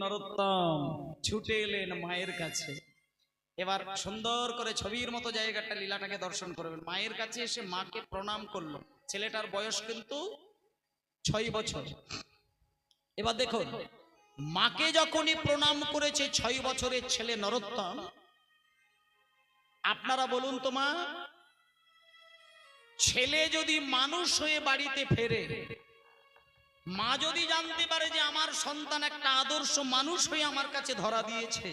নরোত্তম ছুটে এলেন মায়ের কাছে। এবার সুন্দর করে ছবির মতো জায়গাটা লীলাটাকে দর্শন করবেন। মায়ের কাছে এসে মাকে প্রণাম করলো। ছেলেটার বয়স কিন্তু 6 বছর। এবার দেখুন, মাকে যখনই প্রণাম করেছে 6 বছরের ছেলে নরোত্তম, আপনারা বলুন তো মা, ছেলে যদি মানুষ হয়ে বাড়িতে ফেরে, মা যদি জানতে পারে যে আমার সন্তান একটা আদর্শ মানুষ হয়ে আমার কাছে ধরা দিয়েছে,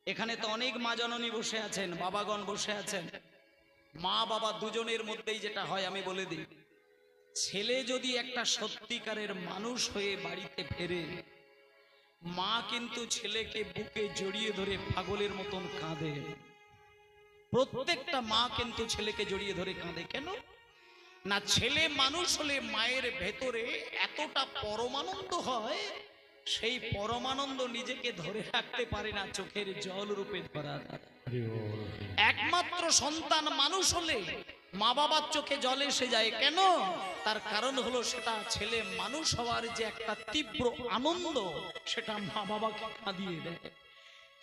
এখানে তো অনেক মা জননী বসে আছেন, বাবাগণ বসে আছেন, মা বাবা দুজনের মধ্যেই যেটা হয় আমি বলে দিই, ছেলে যদি একটা সত্যিকারের মানুষ হয়ে বাড়িতে ফেরে, মা কিন্তু ছেলেকে বুকে জড়িয়ে ধরে পাগলের মতন কাঁদে। প্রত্যেকটা মা কিন্তু ছেলেকে জড়িয়ে ধরে কাঁদে। কেন না, ছেলে মানুষ হলে মায়ের ভেতরে এতটা পরমানন্দ হয়, সেই পরমানন্দ নিজেকে ধরে রাখতে পারে না, চোখের জল রূপে ধরা দেয়। একমাত্র সন্তান মানুষ হলে মা বাবার চোখে জল এসে যায়। কেন? তার কারণ হলো সেটা ছেলে মানুষ হওয়ার যে একটা তীব্র আনন্দ, সেটা মা বাবাকে কাঁদিয়ে দেয়।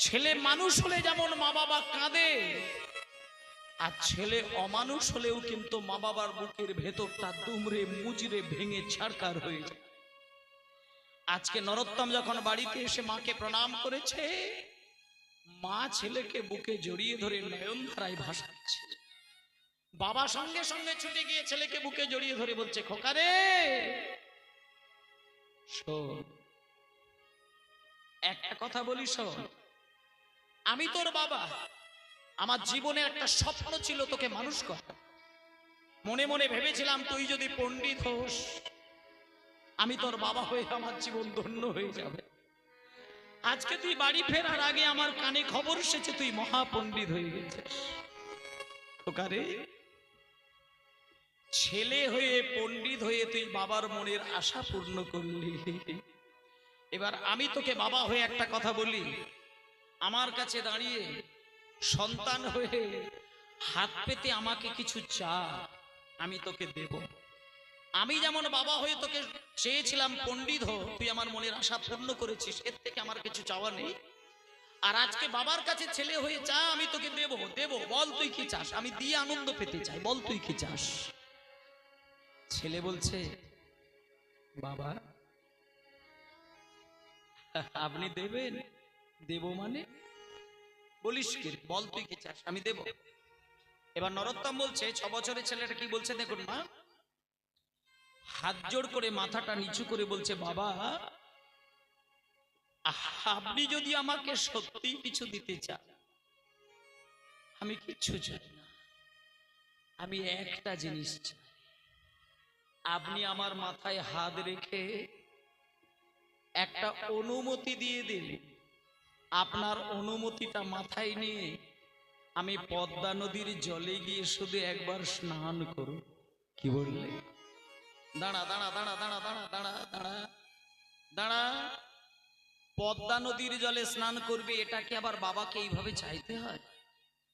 ছেলে মানুষ হলে যেমন মা বাবা কাঁদে, আর ছেলে অমানুষ হলেও কিন্তু মা বাবার বুকের ভেতরটা দুমড়ে মুচড়ে ভেঙে ছাড়কার হয়ে যায়। আজকে নরোত্তম যখন বাড়িতে এসে মাকে প্রণাম করেছে, মা ছেলেকে বুকে জড়িয়ে ধরে নয়ন ধারায় ভাসাচ্ছে। বাবা সঙ্গে সঙ্গে ছুটে গিয়ে ছেলেকে বুকে জড়িয়ে ধরে বলছে, খোকারে শোন, একটা কথা বলি শোন, আমি তোর বাবা, আমার জীবনে একটা স্বপ্ন ছিল তোকে মানুষ করা। মনে মনে ভেবেছিলাম তুই যদি পণ্ডিত হোস, আমি তোর বাবা হয়ে আমার জীবন ধন্য হয়ে যাবে। আজকে তুই বাড়ি ফেরার আগে আমার কানে খবর এসেছে তুই মহাপণ্ডিত হয়ে গেছিস। খোকারে, ছেলে হয়ে পণ্ডিত হয়ে তুই বাবার মনের আশা পূর্ণ করলি। এবার আমি তোকে বাবা হয়ে একটা কথা বলি, আমার কাছে দাঁড়িয়ে সন্তান হয়ে হাত পেতে আমাকে কিছু চা, আমি তোকে দেব। আমি যেমন বাবা হয়ে তোকে চেয়েছিলাম পণ্ডিত হো, তুই আমার মনের আশা পূর্ণ করেছিস, এর থেকে আমার কিছু চাওয়া নেই। আর আজকে বাবার কাছে ছেলে হয়ে চা, আমি তোকে দেব। বল তুই কি চাস, আমি দিয়ে আনন্দ পেতে চাই, বল তুই কি চাস। ছেলে বলছে, বাবা আপনি দেবেন? দেব মানে বলিস কি, বল তুই কি চাস, আমি দেব। এবার নরোত্তম বলছে, 6 বছরের ছেলেটা কি বলছে দেখুন মা, হাত জোড় করে মাথাটা নিচু করে বলছে, বাবা আপনি যদি আমাকে সত্যি কিছু দিতে চান, আমি কিচ্ছু চাই না, আমি একটা জিনিস চাই, আপনি আমার মাথায় হাত রেখে একটা অনুমতি দিয়ে দিন। আপনার অনুমতিটা মাথায় নিয়ে আমি পদ্মা নদীর জলে গিয়ে শুধু একবার স্নান করব। কি বললে? দাঁড়া দাঁড়া দাঁড়া দাঁড়া দাঁড়া দাঁড়া দাঁড়া দাঁড়া, পদ্মা নদীর জলে স্নান করবে, এটা কি আবার বাবাকে এইভাবে চাইতে হয়?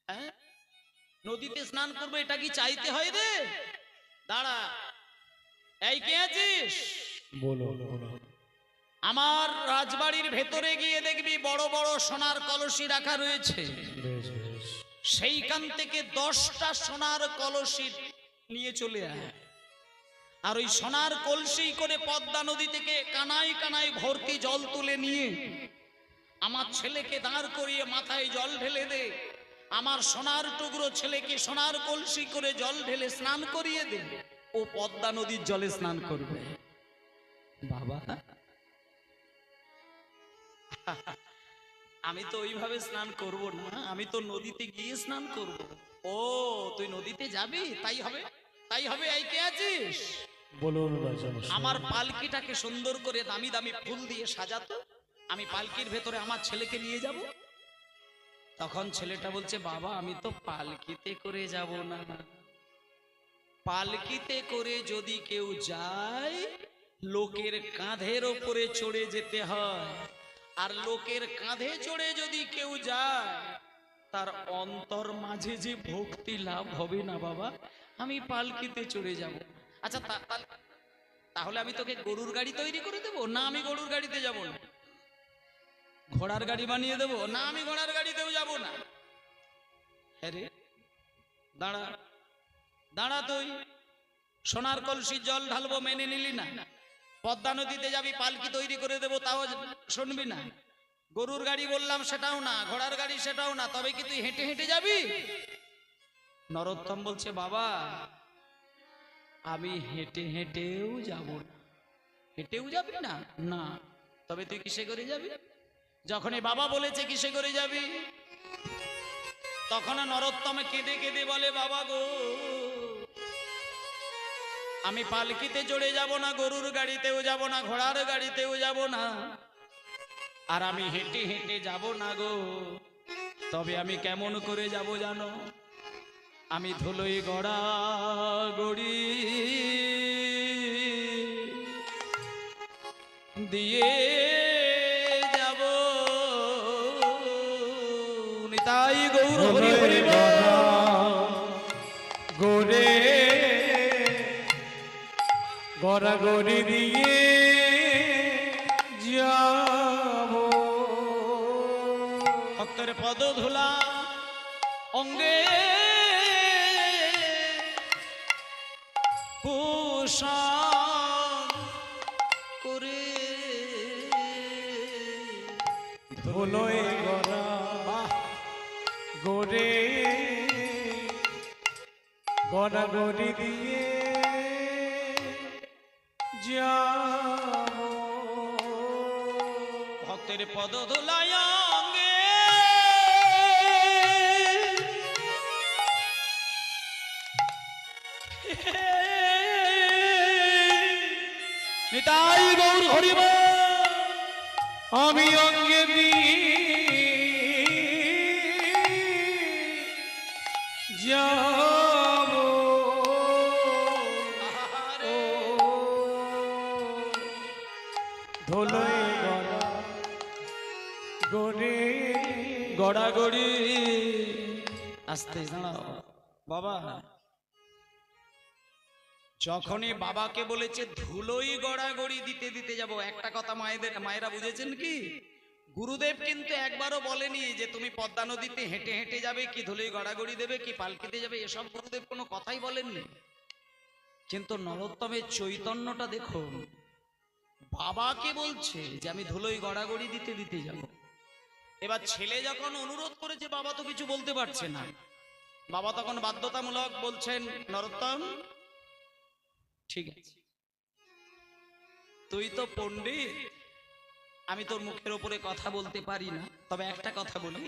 হ্যাঁ, নদীতে স্নান করবে, এটা কি চাইতে হয় রে? দাঁড়া, এই কে আছিস? বলো বলো। আমার রাজবাড়ির ভেতরে গিয়ে দেখবি বড় বড় সোনার কলসি রাখা রয়েছে, বেশ বেশ। সেইখান থেকে 10টা সোনার কলসি নিয়ে চলে আয়। আর ওই সোনার কলসি করে পদ্মা নদী থেকে কানায় কানায় ভর্তি জল তুলে নিয়ে আমার ছেলেকে দাঁড় করিয়ে মাথায় জল ঢেলে দে। আমার সোনার টুকরো ছেলেকে সোনার কলসি করে জল ঢেলে স্নান করিয়ে দে, ও পদ্মা নদীর জলে স্নান করবে। বাবা আমি তো ওইভাবে স্নান করব না, আমি তো নদীতে গিয়ে স্নান করব। ও তুই নদীতে যাবি, তাই হবে তাই হবে। এই কে আছিস? বলুন রাজা। আমার পালকিটাকে সুন্দর করে দামি দামি ফুল দিয়ে সাজাতো, আমি পালকির ভেতরে আমার ছেলেকে নিয়ে যাব। তখন ছেলেটা বলছে, বাবা আমি তো পালকিতে করে যাব না, পালকিতে করে যদি কেউ যায় লোকের কাঁধের ওপরে চড়ে যেতে হয়, আর লোকের কাঁধে চড়ে যদি কেউ যায় তার অন্তর মাঝে যে ভক্তি লাভ হবে না বাবা, আমি পালকিতে চড়ে যাব। আচ্ছা তাহলে আমি তোকে গরুর গাড়ি তৈরি করে দেবো? না, আমি গরুর গাড়িতে যাব না, ঘোড়ার গাড়ি বানিয়ে দেবো না, আমি ঘোড়ার গাড়িতেও যাব না। হ্যাঁ রে, দাঁড়া দাঁড়া, তুই সোনার কলসির জল ঢালবো মেনে নিলি না, পদ্মা নদীতে যাবি পালকি তৈরি করে দেবো তাও শুনবি না, গরুর গাড়ি বললাম সেটাও না, ঘোড়ার গাড়ি সেটাও না, তবে কি তুই হেঁটে হেঁটে যাবি? নরোত্তম বলছে, বাবা আমি হেঁটে হেঁটেও যাব না। হেঁটেও যাবি না? না। তবে তুই কিসে করে যাবি? যখনই বাবা বলেছে কিসে করে যাবি, তখন নরোত্তম কেঁদে কেঁদে বলে, বাবা গো, আমি পালকিতে চড়ে যাব না, গরুর গাড়িতেও যাব না, ঘোড়ার গাড়িতেও যাব না, আর আমি হেঁটে হেঁটে যাব না গো। তবে আমি কেমন করে যাব জানো? আমি ধুলোই গড়া গড়ি দিয়ে যাব। নিতাই গৌর হরি হরি গোরে গড়াগড়ি দিয়ে যাব। ভক্তের পদ ধুলা অঙ্গে পোষণ করে ধুলোয় গড়া গোরে গড়াগড়ি দিয়ে যাব। ভক্তের পদ ধুলায় অঙ্গে নিতাই গৌর হরি বল। আমি অঙ্গে দিয়ে যাব। আহারে, ধুলোয় গড়া গোরে গড়াগড়ি। আস্তে দাঁড়াও বাবা, যখনই বাবাকে বলেছে ধুলোই গড়াগড়ি দিতে দিতে যাব, একটা কথা মায়েরা বুঝেছেন কি, গুরুদেব কিন্তু একবারও বলেনি যে তুমি পদ্মা নদীতে হেঁটে হেঁটে যাবে কি ধুলোই গড়াগড়ি দেবে কি পালকিতে যাবে, এসব গুরুদেব কোনো কথাই বলেননি। কিন্তু নরোত্তমের চৈতন্যটা দেখুন, বাবাকে বলছে যে আমি ধুলোই গড়াগড়ি দিতে দিতে যাব। এবার ছেলে যখন অনুরোধ করেছে, বাবা তো কিছু বলতে পারছে না, বাবা তখন বাধ্যতামূলক বলছেন, নরোত্তম ঠিক আছে, তুই তো পণ্ডিত, আমি তোর মুখের উপরে কথা বলতে পারি না, তবে একটা কথা বলি,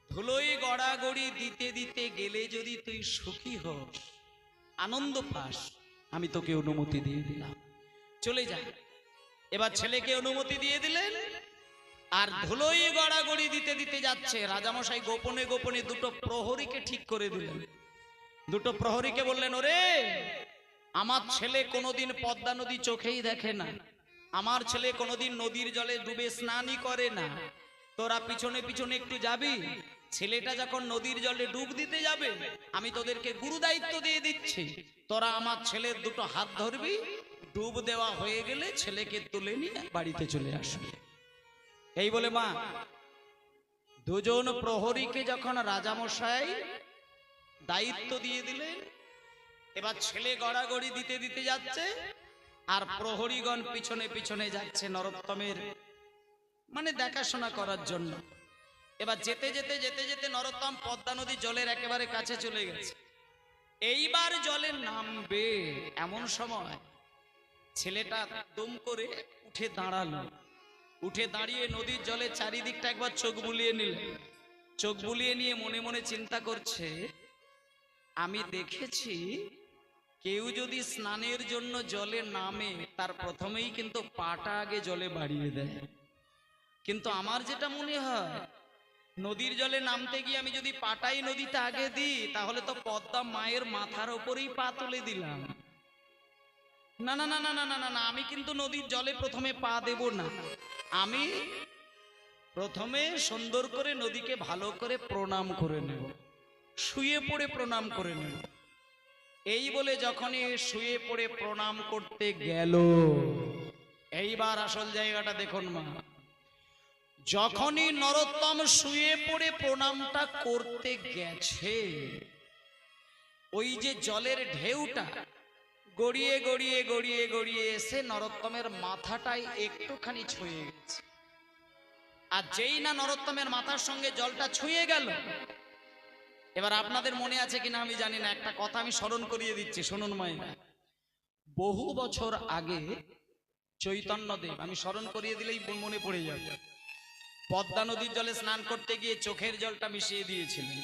ধুলোই গড়াগড়ি দিতে দিতে গেলে যদি তুই সুখী হোস, আনন্দ পাস, আমি তোকে অনুমতি দিয়ে দিলাম, চলে যা। এবার ছেলেকে অনুমতি দিয়ে দিলেন, আর ধুলোই গড়াগড়ি দিতে দিতে যাচ্ছে। রাজামশাই গোপনে গোপনে দুটো প্রহরীকে ঠিক করে দিলেন। দুটো প্রহরীকে বললেন, ওরে আমার ছেলে কোনোদিন পদ্মা নদী চোখেই দেখে না, আমার ছেলে কোনোদিন নদীর জলে ডুবে স্নানই করে না, তোরা পিছনে পিছনে একটু যাবি, ছেলেটা যখন নদীর জলে ডুব দিতে যাবে আমি তোদেরকে গুরু দায়িত্ব দিয়ে দিচ্ছি, তোরা আমার ছেলের দুটো হাত ধরবি, ডুব দেওয়া হয়ে গেলে ছেলেকে তুলে নিয়ে বাড়িতে চলে আসবে। এই বলে মা দুজন প্রহরীকে যখন রাজামশাই দায়িত্ব দিয়ে দিলেন, এবার ছেলে গড়াগড়ি দিতে দিতে যাচ্ছে আর প্রহরীগণ পিছনে পিছনে যাচ্ছে নরোত্তমের মানে দেখাশোনা করার জন্য। এবার যেতে যেতে যেতে যেতে নরোত্তম পদ্মা নদী জলের একেবারে কাছে চলে গেছে, এইবার জলে নামবে এমন সময় ছেলেটা দুম করে উঠে দাঁড়ালো, উঠে দাঁড়িয়ে নদীর জলে চারিদিকটা একবার চোখ বুলিয়ে নিল, চোখ বুলিয়ে নিয়ে মনে মনে চিন্তা করছে, আমি দেখেছি কেউ যদি স্নানের জন্য জলে নামে তার প্রথমেই কিন্তু পাটা আগে জলে বাড়িয়ে দেয়, কিন্তু আমার যেটা মনে হয় নদীর জলে নামতে গিয়ে আমি যদি পাটাই নদীতে আগে দিই তাহলে তো পদ্মা মায়ের মাথার ওপরেই পা তুলে দিলাম। না না না না না না না না, আমি কিন্তু নদীর জলে প্রথমে পা দেব না, আমি প্রথমে সুন্দর করে নদীকে ভালো করে প্রণাম করে নেব, শুয়ে পড়ে প্রণাম করে নেব। এই বলে যখনই শুয়ে পড়ে প্রণাম করতে গেল, এইবার আসল জায়গাটা দেখুন মা, যখনই নরোত্তম শুয়ে পড়ে প্রণামটা করতে গেছে, ওই যে জলের ঢেউটা গড়িয়ে গড়িয়ে গড়িয়ে গড়িয়ে এসে নরোত্তমের মাথাটাই একটুখানি ছুঁয়ে গেছে। আর যেই না নরোত্তমের মাথার সঙ্গে জলটা ছুঁয়ে গেল, এবার আপনাদের মনে আছে কিনা আমি জানি না, একটা কথা আমি স্মরণ করিয়ে দিচ্ছি, শুনুন মায়েরা। বহু বছর আগে চৈতন্যদেব, আমি স্মরণ করিয়ে দিলেই মনে পড়ে যাবে, পদ্মা নদীর জলে স্নান করতে গিয়ে চোখের জলটা মিশিয়ে দিয়েছিলেন।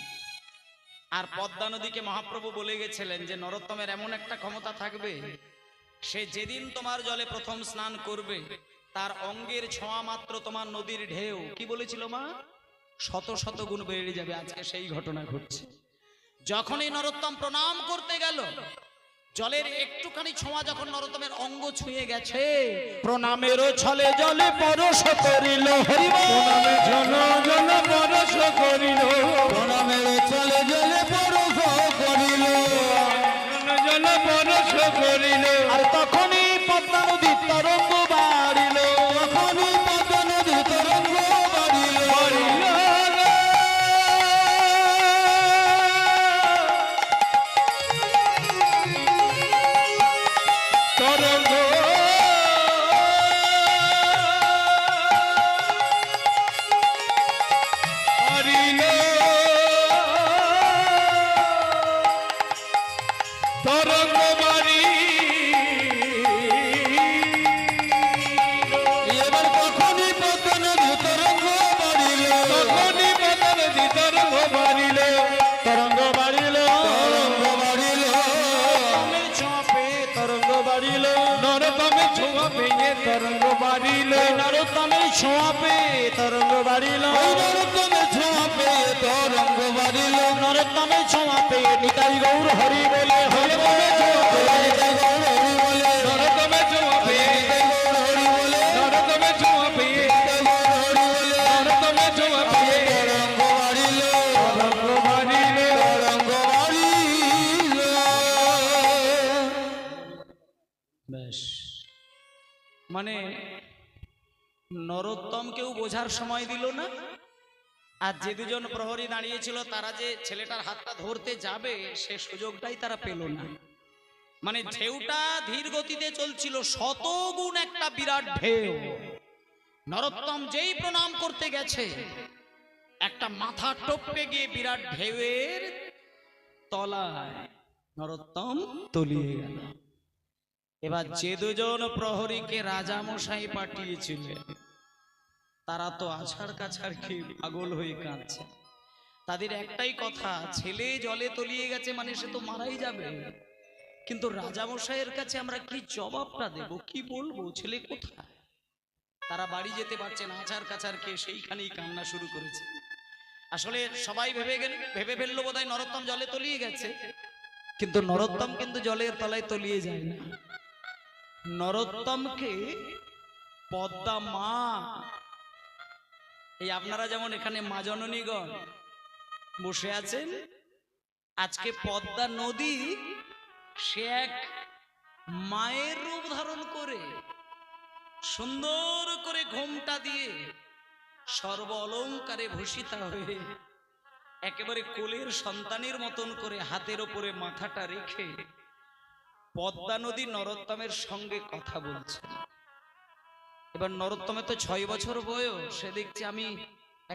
আর পদ্মা নদীকে মহাপ্রভু বলে গেছিলেন যে নরোত্তমের এমন একটা ক্ষমতা থাকবে, সে যেদিন তোমার জলে প্রথম স্নান করবে তার অঙ্গের ছোঁয়া মাত্র তোমার নদীর ঢেউ, কি বলেছিল মা, শত শত গুণ বেড়ে যাবে। আজকে সেই ঘটনা ঘটছে। যখনই নরোত্তম প্রণাম করতে গেল, জলের একটুখানি ছোঁয়া যখন নরোত্তমের অঙ্গ ছুঁয়ে গেছে, প্রণামের ছলে জলে পরশ করিল, প্রণামে জন জন পরশ করিল, প্রণামের চলে জলে পরশ করিল, জন জন পরশ করিল। আর তখনই পদ্মা নদীর তরঙ্গ বাড়িল, তখনই পদ্মা নদী তরঙ্গ বাড়িল, তরঙ্গ হরিল, তরঙ্গ বাড়ি। এবার তখনই পদ্মা নদী তরঙ্গ বাড়িল, তখনই পদ্মা নদী তরঙ্গ বাড়িল, তরঙ্গ বাড়িল, তরঙ্গ বাড়িল, নরোত্তমের ছোঁয়া পেয়ে তরঙ্গ বাড়িল, নরোত্তমের ছোঁয়া পেয়ে তরঙ্গ বাড়িল, নরোত্তমের ছোঁয়া পেয়ে তরঙ্গ বাড়িল, ওই নরোত্তমের ছোঁয়া পেয়ে তরঙ্গ বাড়িল, নরোত্তমের ছোঁয়া পেয়ে নিতাই গৌর হরি বলে, হরি বলে নিতাই গৌর হরি বলে, নরোত্তমের ছোঁয়া পেয়ে, নিতাই গৌর হরি বলে, নরোত্তমের ছোঁয়া পেয়ে, নিতাই গৌর হরি বলে, নরোত্তমের ছোঁয়া পেয়ে তরঙ্গ বাড়িল, তরঙ্গ বাড়িল। তরঙ্গ বাড়িল। বেশ, মানে নরোত্তমকেও বোঝার সময় দিল না, আর যে দুজন প্রহরী দাঁড়িয়েছিল তারা যে ছেলেটার হাতটা ধরতে যাবে সে সুযোগটাই তারা পেল না। মানে ঢেউটা ধীর গতিতে চলছিল, শতগুণ একটা বিরাট ঢেউ। নরোত্তম যেই প্রণাম করতে গেছে, একটা মাথা টপকে গিয়ে বিরাট ঢেউয়ের তলায় নরোত্তম তলিয়ে গেল। এবার যে দুজন প্রহরীকে রাজামশাই পাঠিয়েছিলেন তারা তো আছাড় কাছাড় খেয়ে পাগল হয়ে কাঁদছে। তাদের একটাই কথা, ছেলে জলে তলিয়ে গেছে মানে সে তো মারাই যাবে, কিন্তু রাজামশাইয়ের কাছে আমরা কি জবাবটা দেব, কি বলবো, ছেলে কোথায়? তারা বাড়ি যেতে পারছে না, আছাড় কাছাড় খেয়ে সেইখানেই কান্না শুরু করেছে। আসলে সবাই ভেবে ফেললো বোধহয় নরোত্তম জলে তলিয়ে গেছে, কিন্তু নরোত্তম কিন্তু জলের তলায় তলিয়ে যায় না। নরোত্তমকে পদ্মা মা, এই আপনারা যেমন এখানে মা জননীগণ বসে আছেন, আজকে পদ্মা নদী সে এক মায়ের রূপ ধারণ করে সুন্দর করে ঘোমটা দিয়ে সর্ব অলঙ্কারে ভূষিতা হয়ে একেবারে কোলের সন্তানের মতন করে হাতের ওপরে মাথাটা রেখে পদ্মা নদী নরোত্তমের সঙ্গে কথা বলছে। এবার নরোত্তমের তো 6 বছর বয়স, সে দেখছে আমি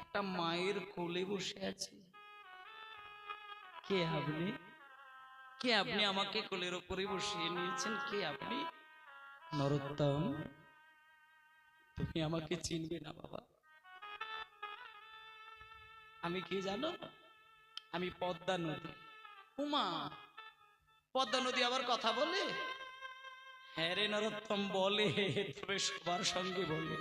একটা মায়ের কোলে বসে আছি। কে আপনি? কে আপনি? আমাকে কোলের ওপরে বসিয়ে নিয়েছেন, কে আপনি? নরোত্তম, তুমি আমাকে চিনবে না বাবা। আমি কি জানো? আমি পদ্মা নদী। উমা, পদ্মা নদী আবার কথা বলে? হ্যাঁ রে নরোত্তম, বলে, তবে সবার সঙ্গে বলে।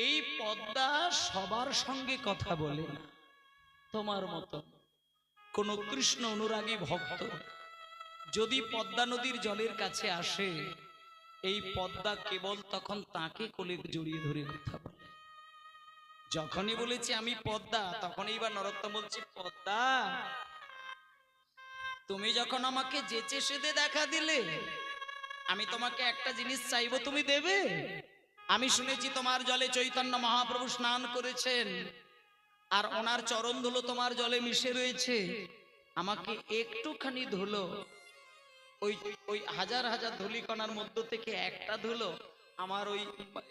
এই পদ্মা সবার সঙ্গে কথা বলে না, তোমার মতো কোন কৃষ্ণ অনুরাগী ভক্ত যদি পদ্মা নদীর জলের কাছে আসে, এই পদ্মা কেবল তখন তাকে কোলে জড়িয়ে ধরে কথা বলে। যখনই বলেছি আমি পদ্মা, তখনই বা নরোত্তম বলছে, পদ্মা তুমি যখন আমাকে যেচে সেদে দেখা দিলে, আমি তোমাকে একটা জিনিস চাইবো, তুমি দেবে? আমি শুনেছি তোমার জলে চৈতন্য মহাপ্রভু স্নান করেছেন, আর ওনার চরণ ধুলো তোমার জলে মিশে রয়েছে। আমাকে একটুখানি ধুলো, ওই ওই হাজার হাজার ধুলিকণার মধ্য থেকে একটা ধুলো আমার ওই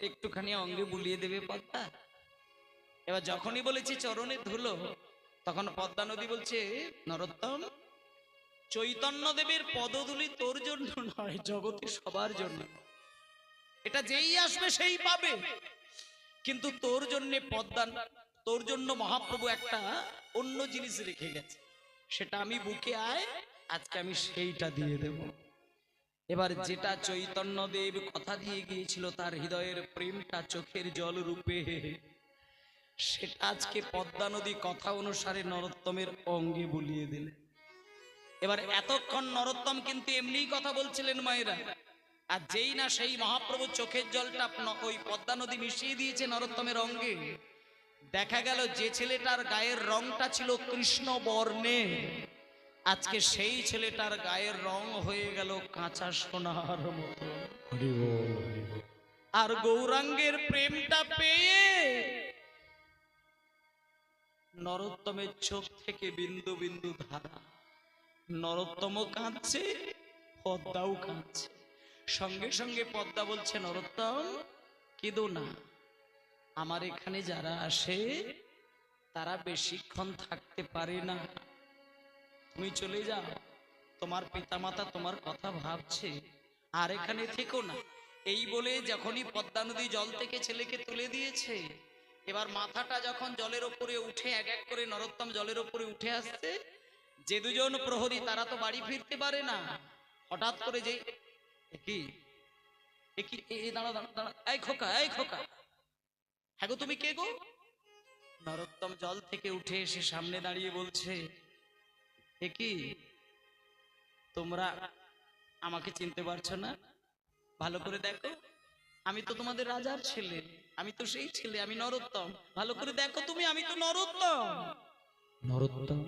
একটুখানি অঙ্গে বুলিয়ে দেবে পদ্মা? এবার যখনই বলেছি চরণে ধুলো, তখন পদ্মা নদী বলছে, নরোত্তম, চৈতন্য দেবের পদধূলি তোর জন্য নয়, জগতে সবার জন্য। এটা যেই আসবে সেই পাবে, কিন্তু তোর জন্য পদ্মা, তোর জন্য মহাপ্রভু একটা অন্য জিনিস রেখে গেছে, সেটা আমি বুকে আয়, আজকে আমি সেইটা দিয়ে দেব। এবার যেটা চৈতন্য দেব কথা দিয়ে গিয়েছিল, তার হৃদয়ের প্রেমটা চোখের জল রূপে, সেটা আজকে পদ্মা নদী কথা অনুসারে নরোত্তমের অঙ্গে বুলিয়ে দিলে। এবার এতক্ষণ নরোত্তম কিন্তু এমনিই কথা বলছিলেন মায়েরা, আর যেই না সেই মহাপ্রভু চোখের জলটা ওই পদ্মা নদী মিশিয়ে দিয়েছে নরোত্তমের অঙ্গে, দেখা গেল যে ছেলেটার গায়ের রংটা ছিল কৃষ্ণ বর্ণে, আজকে সেই ছেলেটার গায়ের রং হয়ে গেল কাঁচা সোনার মতো। আর গৌরাঙ্গের প্রেমটা পেয়ে নরোত্তমের চোখ থেকে বিন্দু বিন্দু ধারা। নরোত্তমও কাঁদছে, পদ্মাও কাঁদছে। সঙ্গে সঙ্গে পদ্মা বলছে, নরোত্তম কেঁদো না, আমার এখানে যারা আসে তারা বেশিক্ষণ থাকতে পারে না, তুমি চলে যাও, তোমার পিতামাতা তোমার কথা ভাবছে, আর এখানে থেকো না। এই বলে যখনই পদ্মা নদী জল থেকে ছেলেকে তুলে দিয়েছে, এবার মাথাটা যখন জলের ওপরে উঠে এক এক করে নরোত্তম জলের ওপরে উঠে আসছে, যে দুজন প্রহরী তারা তো বাড়ি ফিরতে পারে না, হঠাৎ করে যে কি দাঁড়া দাঁড়া দাঁড়া, এই খোকা, এই খোকা, হ্যাঁ গো তুমি কে গো? নরোত্তম জল থেকে উঠে এসে সামনে দাঁড়িয়ে বলছে, এ কি তোমরা আমাকে চিনতে পারছো না? ভালো করে দেখো, আমি তো তোমাদের রাজার ছেলে, আমি তো সেই ছেলে, আমি নরোত্তম, ভালো করে দেখো তুমি, আমি তো নরোত্তম। নরোত্তম?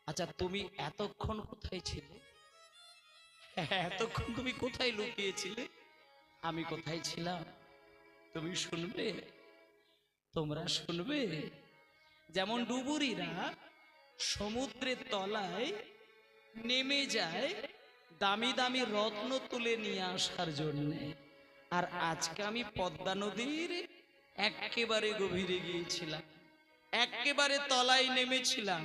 আচ্ছা তুমি এতক্ষণ কোথায় ছিলে? এতক্ষণ তুমি কোথায় লুকিয়েছিলে? আমি কোথায় ছিলাম তুমি শুনবে? তোমরা শুনবে? যেমন ডুবুরিরা সমুদ্রের তলায় নেমে যায় দামি দামি রত্ন তুলে নিয়ে আসার জন্য, আর আজকে আমি পদ্মা নদীর একেবারে গভীরে গিয়েছিলাম, একেবারে তলায় নেমেছিলাম,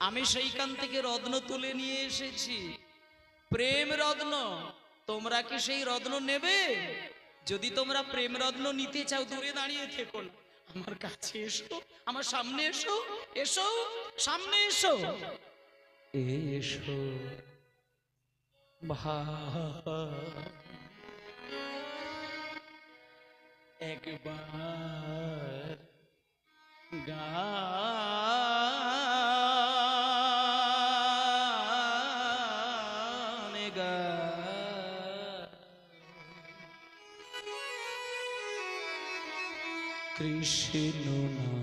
আমি সেইখান থেকে রত্ন তুলে নিয়ে এসেছি, প্রেম রত্ন। তোমরা কি সেই রত্ন নেবে? যদি তোমরা প্রেম রত্ন নিতে চাও, দূরে দাঁড়িয়ে থেকো না, আমার কাছে এসো, আমার সামনে এসো, এসো সামনে এসো, এসো একবার গান গা কৃষ্ণ নাম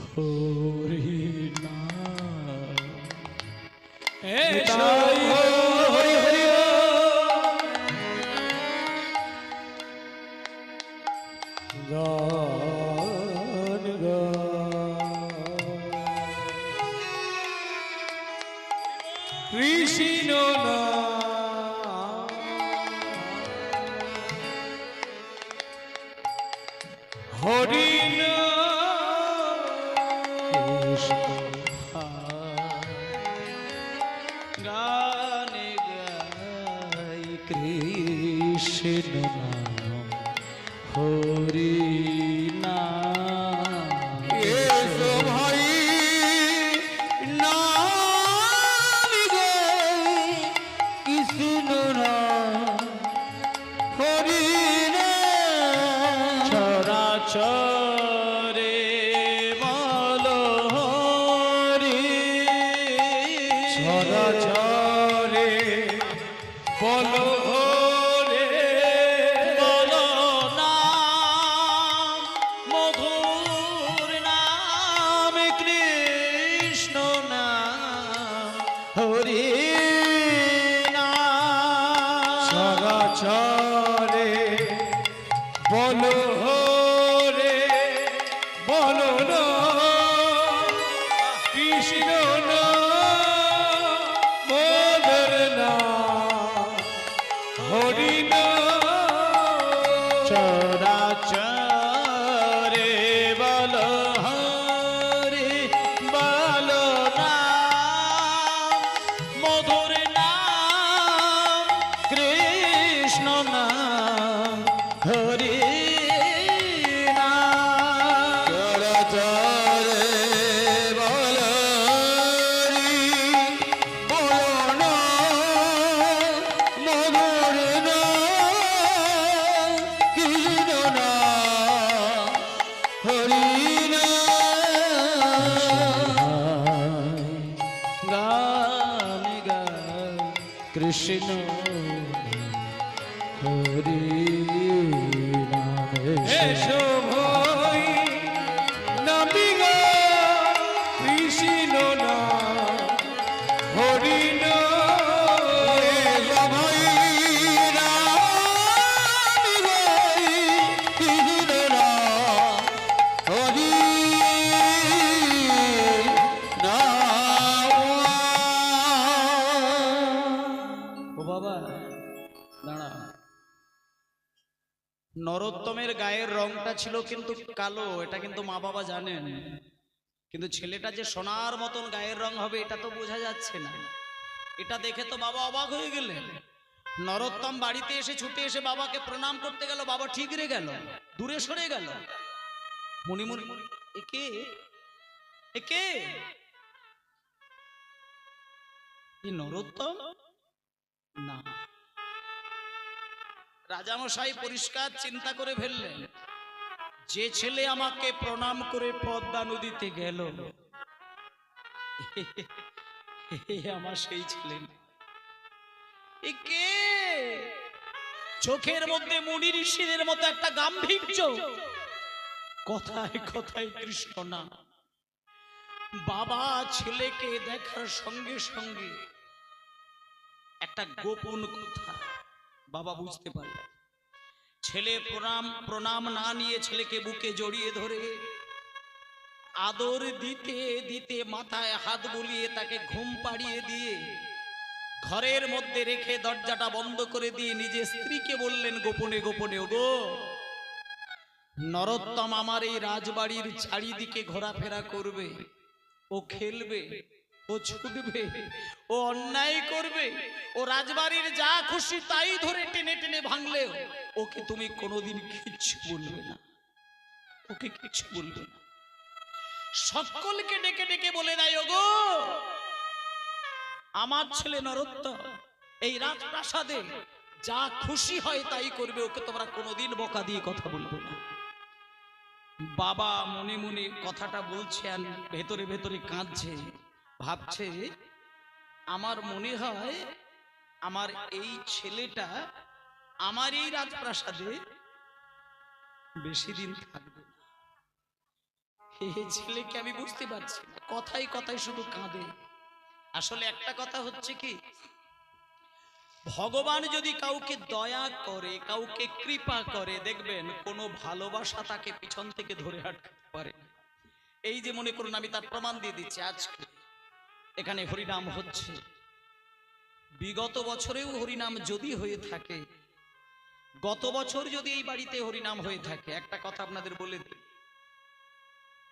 হরি নাম, হরি হরি গান গা কৃষ্ণ নাম হরি গানে গাই কৃষ্ণ নাম হরি নাম। এসো ভাই নাম গাই কৃষ্ণ নাম হরি নাম। চরাচরে বলো হরি, চরাচরে বলো হরে, বলো নাম মধুর নাম কৃষ্ণ নাম হরি নাম। বলো রে বলো না কৃষ্ণ না মদর না হরি না চরাচরে বলো হরি বলো নাম মধুর নাম কৃষ্ণ নাম হরি নাম চরাচরে বলো হরি বলো না মধুর না কৃষ্ণ না হরি না গান গান কৃষ্ণ হরি নাম এসো ভাই নামিগা কৃষ্ণ না হরি না ভাই রাম ভাই কৃষ্ণ না হরি না ও বাবা দাঁড়া নরোত্তমের গায়ের রংটা ছিল কিন্তু কালো, এটা কিন্তু মা বাবা জানেন, কিন্তু ছেলেটা যে সোনার মতন গায়ের রং হবে এটা তো বোঝা যাচ্ছে না। এটা দেখে তো বাবা অবাক হয়ে গেলেন। নরোত্তম বাড়িতে এসে ছুটে এসে বাবাকে প্রণাম করতে গেল, বাবা ঠিকরে গেল, দূরে সরে গেল। মনি মনি একে একে এই নরোত্তম না। রাজামশাই পরিষ্কার চিন্তা করে ফেললেন, যে ছেলে আমাকে প্রণাম করে পদ্মা নদীতে গেল আমার সেই ছেলে। একে চোখের মধ্যে মুনি ঋষিদের মতো একটা গাম্ভীর্য, কথায় কথায় কৃষ্ণ না। বাবা ছেলেকে দেখার সঙ্গে সঙ্গে একটা গোপন কথা বাবা বুঝতে পারলেন। ছেলে প্রণাম না নিয়ে ছেলেকে বুকে জড়িয়ে ধরে আদর দিতে দিতে মাথায় হাত বুলিয়ে তাকে ঘুম পাড়িয়ে দিয়ে ঘরের মধ্যে রেখে দরজাটা বন্ধ করে দিয়ে নিজে স্ত্রীকে বললেন গোপনে গোপনে, ওগো নরোত্তম আমার এই রাজবাড়ির চারিদিকে ঘোরাফেরা করবে, ও খেলবে, ও ছুটবে, ও অন্যায় করবে, ও রাজবাড়ির যা খুশি তাই ধরে টেনে টেনে ভাঙলে ওকে তুমি কোনোদিন কিচ্ছু বলবে না, ওকে কিচ্ছু বলবে না। সকলকে ডেকে ডেকে বলে দেয়, ওগো আমার ছেলে নরোত্তম এই রাজপ্রাসাদে যা খুশি হয় তাই করবে, ওকে তোমরা কোনোদিন বকা দিয়ে কথা বলবে না। বাবা মনে মনে কথাটা বলছে আর ভেতরে ভেতরে কাঁদছে, ভাবছে আমার মনে হয় আমার এই ছেলেটা আমার এই রাজপ্রাসাদে বেশি দিন থাকবে না। এই ছেলেকে আমি বুঝতে পারছি না, কথায় কথায় শুধু কাঁদে। আসলে একটা কথা হচ্ছে কি, ভগবান যদি কাউকে দয়া করে, কাউকে কৃপা করে, দেখবেন কোনো ভালোবাসা তাকে পিছন থেকে ধরে আটকাতে পারে। এই যে মনে করুন, আমি তার প্রমাণ দিয়ে দিচ্ছি। আজকে এখানে হরিনাম হচ্ছে, বিগত বছরেও হরিনাম যদি হয়ে থাকে, গত বছর যদি এই বাড়িতে হরিনাম হয়ে থাকে, একটা কথা আপনাদের বলে দিই,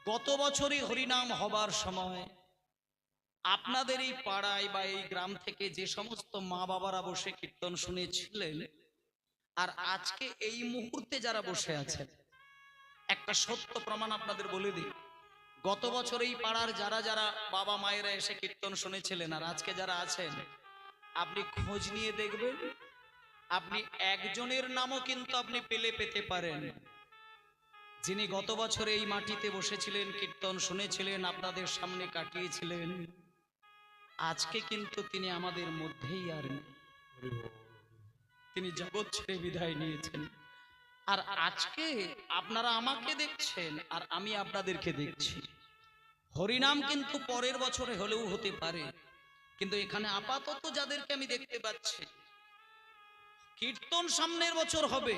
গত বছরে হরিনাম হবার সময় আপনাদের এই পাড়ায় বা এই গ্রাম থেকে যে সমস্ত মা বাবারা বসে কীর্তন শুনেছিলেন, আর আজকে এই মুহূর্তে যারা বসে আছেন, একটা সত্য প্রমাণ আপনাদের বলে দিই। গত বছর এই পাড়ার যারা যারা বাবা মায়েরা এসে কীর্তন শুনেছিলেন আর আজকে যারা আছেন, আপনি খোঁজ নিয়ে দেখবেন, আপনি একজনের নামও কিন্তু আপনি পেতে পারেন, যিনি গত বছর এই মাটিতে বসেছিলেন, কীর্তন শুনেছিলেন, আপনাদের সামনে কাটিয়েছিলেন, আজকে কিন্তু তিনি আমাদের মধ্যেই আর নেই। তিনি জগৎ ছেড়ে বিদায় নিয়েছেন। আর আজকে আপনারা আমাকে দেখছেন আর আমি আপনাদেরকে দেখছি। হরিনাম কিন্তু পরের বছরে হলেও হতে পারে, কিন্তু এখানে আপাতত যাদেরকে আমি দেখতে পাচ্ছি, কীর্তন সামনের বছর হবে,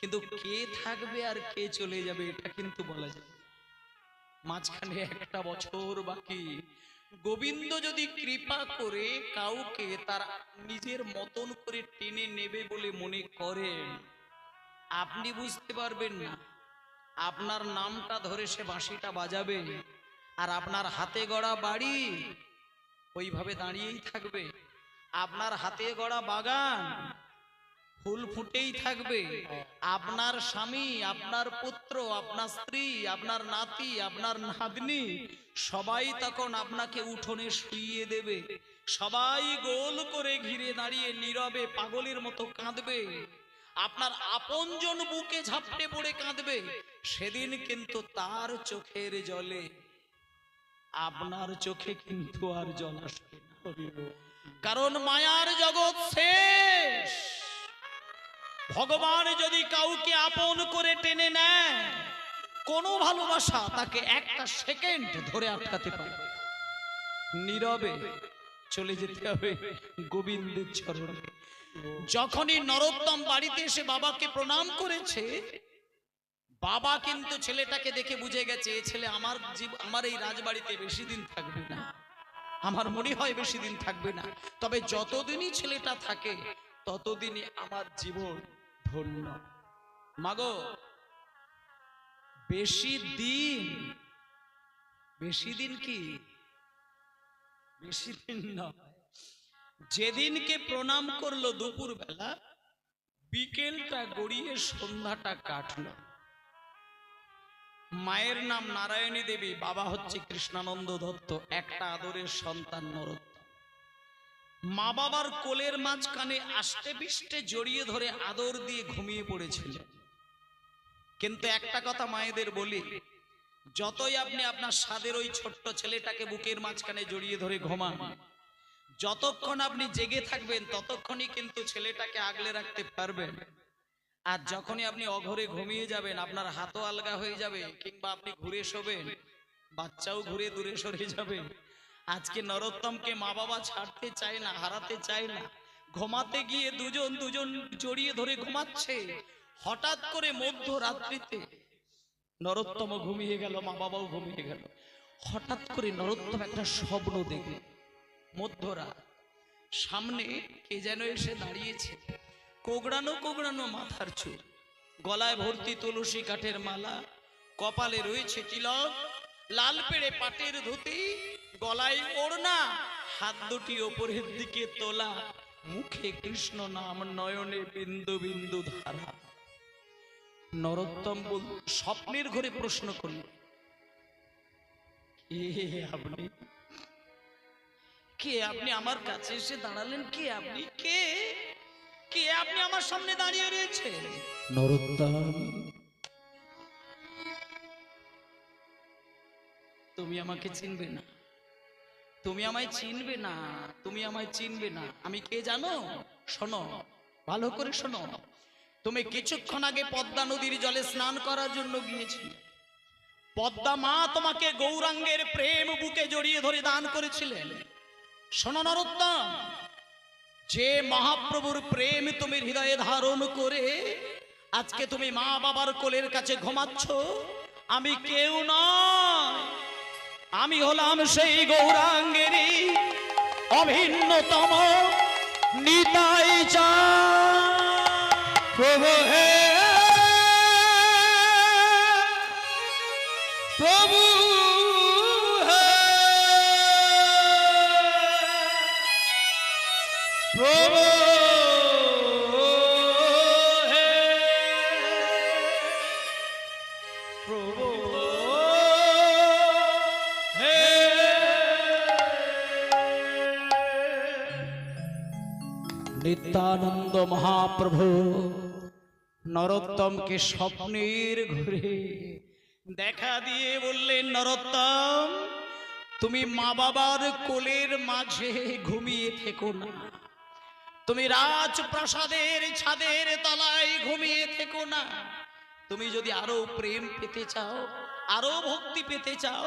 কিন্তু কে থাকবে আর কে চলে যাবে এটা কিন্তু বলা যায় না। মাঝখানে একটা বছর বাকি। গোবিন্দ যদি কৃপা করে কাউকে তার নিজের মতন করে টেনে নেবে বলে মনে করেন, আপনি বুঝতে পারবেন না। আপনার নামটা ধরে সে বাঁশিটা বাজাবে, আর আপনার হাতে গড়া বাড়ি ওইভাবে দাঁড়িয়েই থাকবে। আপনার হাতে গড়া বাগান ফুল ফুটেই থাকবে। আপনার স্বামী, আপনার পুত্র, আপনার স্ত্রী, আপনার নাতি, আপনার নাতনি সবাই তখন আপনাকে উঠোনে শুইয়ে দেবে। সবাই গোল করে ঘিরে দাঁড়িয়ে নীরবে পাগলের মতো কাঁদবে। আপনার আপনজন বুকে ঝাপটে পড়ে কাঁদবে। সেদিন কিন্তু তার চোখের জলে আপনার চোখে কিন্তু আর জল আসবে না, কারণ মায়ার জগৎ শেষ। ভগবান যদি কাউকে আপন করে টেনে নেয়, কোনো ভালোবাসা তাকে একটা সেকেন্ড ধরে আটকাতে পারে। নীরবে চলে যেতে হবে গোবিন্দের চরণে। যখনই নরোত্তম বাড়িতে এসে বাবাকে প্রণাম করেছে, বাবা কিন্তু ছেলেটাকে দেখে বুঝে গেছে এ ছেলে আমার এই রাজবাড়িতে বেশি দিন থাকবে না। আমার মনে হয় বেশি দিন থাকবে না, তবে যতদিনই ছেলেটা থাকে ততদিনই আমার জীবন ধন্য। মাগো, বেশি দিন কি বেশি দিন নয়। যেদিনকে প্রণাম করলো দুপুর বেলা, বিকেলটা গড়িয়ে সন্ধ্যাটা কাটলো। মায়ের নাম নারায়ণী দেবী, বাবা হচ্ছে কৃষ্ণানন্দ দত্ত, একটা আদরের সন্তান নরোত্তম। মা বাবার কোলের মাঝখানে আষ্টে পিষ্টে জড়িয়ে ধরে আদর দিয়ে ঘুমিয়ে পড়েছিল। কিন্তু একটা কথা মায়েদের বলি, যতই আপনি আপনার স্বাদের ওই ছোট্ট ছেলেটাকে বুকের মাঝখানে জড়িয়ে ধরে ঘুমান, যতক্ষণ আপনি জেগে থাকবেন ততক্ষণই কিন্তু ছেলেটাকে আগলে রাখতে পারবেন। আর যখনই আপনি অঘরে ঘুমিয়ে যাবেন, আপনার হাতও আলগা হয়ে যাবে, কিংবা আপনি ঘুরে শোবেন, বাচ্চাও ঘুরে দূরে সরে যাবে। আজকে নরোত্তমকে মা বাবা ছাড়তে চায় না, হারাতে চায় না। ঘুমাতে গিয়ে দুজন জড়িয়ে ধরে ঘুমাচ্ছে। হঠাৎ করে মধ্যরাত্রিতে নরোত্তম ঘুমিয়ে গেল, মা বাবাও ঘুমিয়ে গেল। হঠাৎ করে নরোত্তম একটা স্বপ্ন দেখে, মধ্যরাত সামনে কে যেন এসে দাঁড়িয়েছে। কোগড়ানো মাথার চুল, গলায় ভর্তি তুলসী কাঠের মালা, কপালে রয়েছে তিলক, লাল পেড়ে পাটের ধুতি, গলায় ওড়না, হাত দুটি ওপরের দিকে তোলা, মুখে কৃষ্ণ নাম, নয়নে বিন্দু বিন্দু ধারা। নরোত্তম স্বপ্নের ঘরে প্রশ্ন করল, কে আপনি আমার কাছে এসে দাঁড়ালেন? কে আপনি? কে আপনি আমার সামনে দাঁড়িয়ে রয়েছেন? নরোত্তম, তুমি আমাকে চিনবে না, তুমি আমায় চিনবে না, তুমি আমায় চিনবে না। আমি কে জানো? শোনো, ভালো করে শোনো। তুমি কিছুক্ষণ আগে পদ্মা নদীর জলে স্নান করার জন্য গিয়েছিলে। পদ্মা মা তোমাকে গৌরাঙ্গের প্রেম বুকে জড়িয়ে ধরে দান করেছিলেন। শোনো নরোত্তম, যে মহাপ্রভুর প্রেম তুমি হৃদয়ে ধারণ করে আজকে তুমি মা বাবার কোলের কাছে ঘুমাচ্ছ, আমি কেউ নয়, আমি হলাম সেই গৌরাঙ্গেরই অভিন্নতম নিতাই চাঁদ। প্রভু হে প্রভু হে প্রভু হে প্রভু হে। নিত্যানন্দ মহাপ্রভু নরোত্তমকে স্বপ্নের ঘুরে দেখা দিয়ে বললেন, নরোত্তম, তুমি মা বাবার কোলের মাঝে ঘুমিয়ে থেকো না, তুমি রাজপ্রাসাদের ছাদের তলায় ঘুমিয়ে থেকো না। তুমি যদি আরো প্রেম পেতে চাও, আরো ভক্তি পেতে চাও,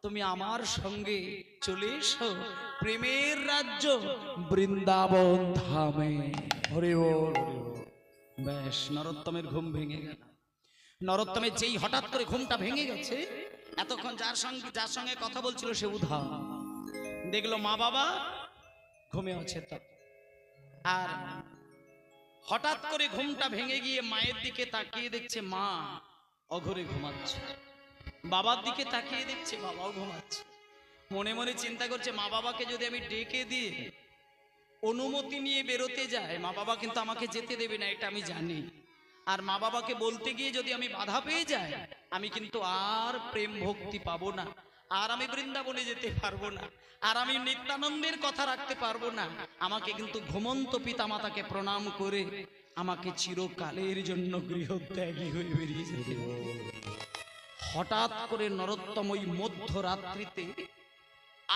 তুমি আমার সঙ্গে চলে এসো প্রেমের রাজ্য বৃন্দাবন ধামে। হরি বল হরি বল। ব্যাস নরোত্তমের ঘুম ভেঙে গেল। নরোত্তমের যেই হঠাৎ করে ঘুমটা ভেঙে গেছে, এতক্ষণ যার সঙ্গে কথা বলছিল সে উধাও, দেখলো মা বাবা ঘুমে আছে। তো আর হঠাৎ করে ঘুমটা ভেঙে গিয়ে মায়ের দিকে তাকিয়ে দেখছে মা অঘরে ঘুমাচ্ছে, বাবার দিকে তাকিয়ে দেখছে বাবাও ঘুমাচ্ছে। মনে মনে চিন্তা করছে মা বাবাকে যদি আমি ডেকে দিয়ে অনুমতি নিয়ে বেরোতে যায়, মা বাবা কিন্তু আমাকে যেতে দেবে না, এটা আমি জানি। আর মা বাবাকে বলতে গিয়ে যদি আমি বাধা পেয়ে যাই, আমি কিন্তু আর প্রেম ভক্তি পাবো না, আর আমি বৃন্দাবনে যেতে পারবো না, আর আমি নিত্যানন্দের কথা রাখতে পারবো না। আমাকে কিন্তু ঘুমন্ত পিতামাতাকে প্রণাম করে আমাকে চিরকালের জন্য গৃহত্যাগী হয়ে বেরিয়ে যেতে হবে। হঠাৎ করে নরোত্তম ওই মধ্যরাত্রিতে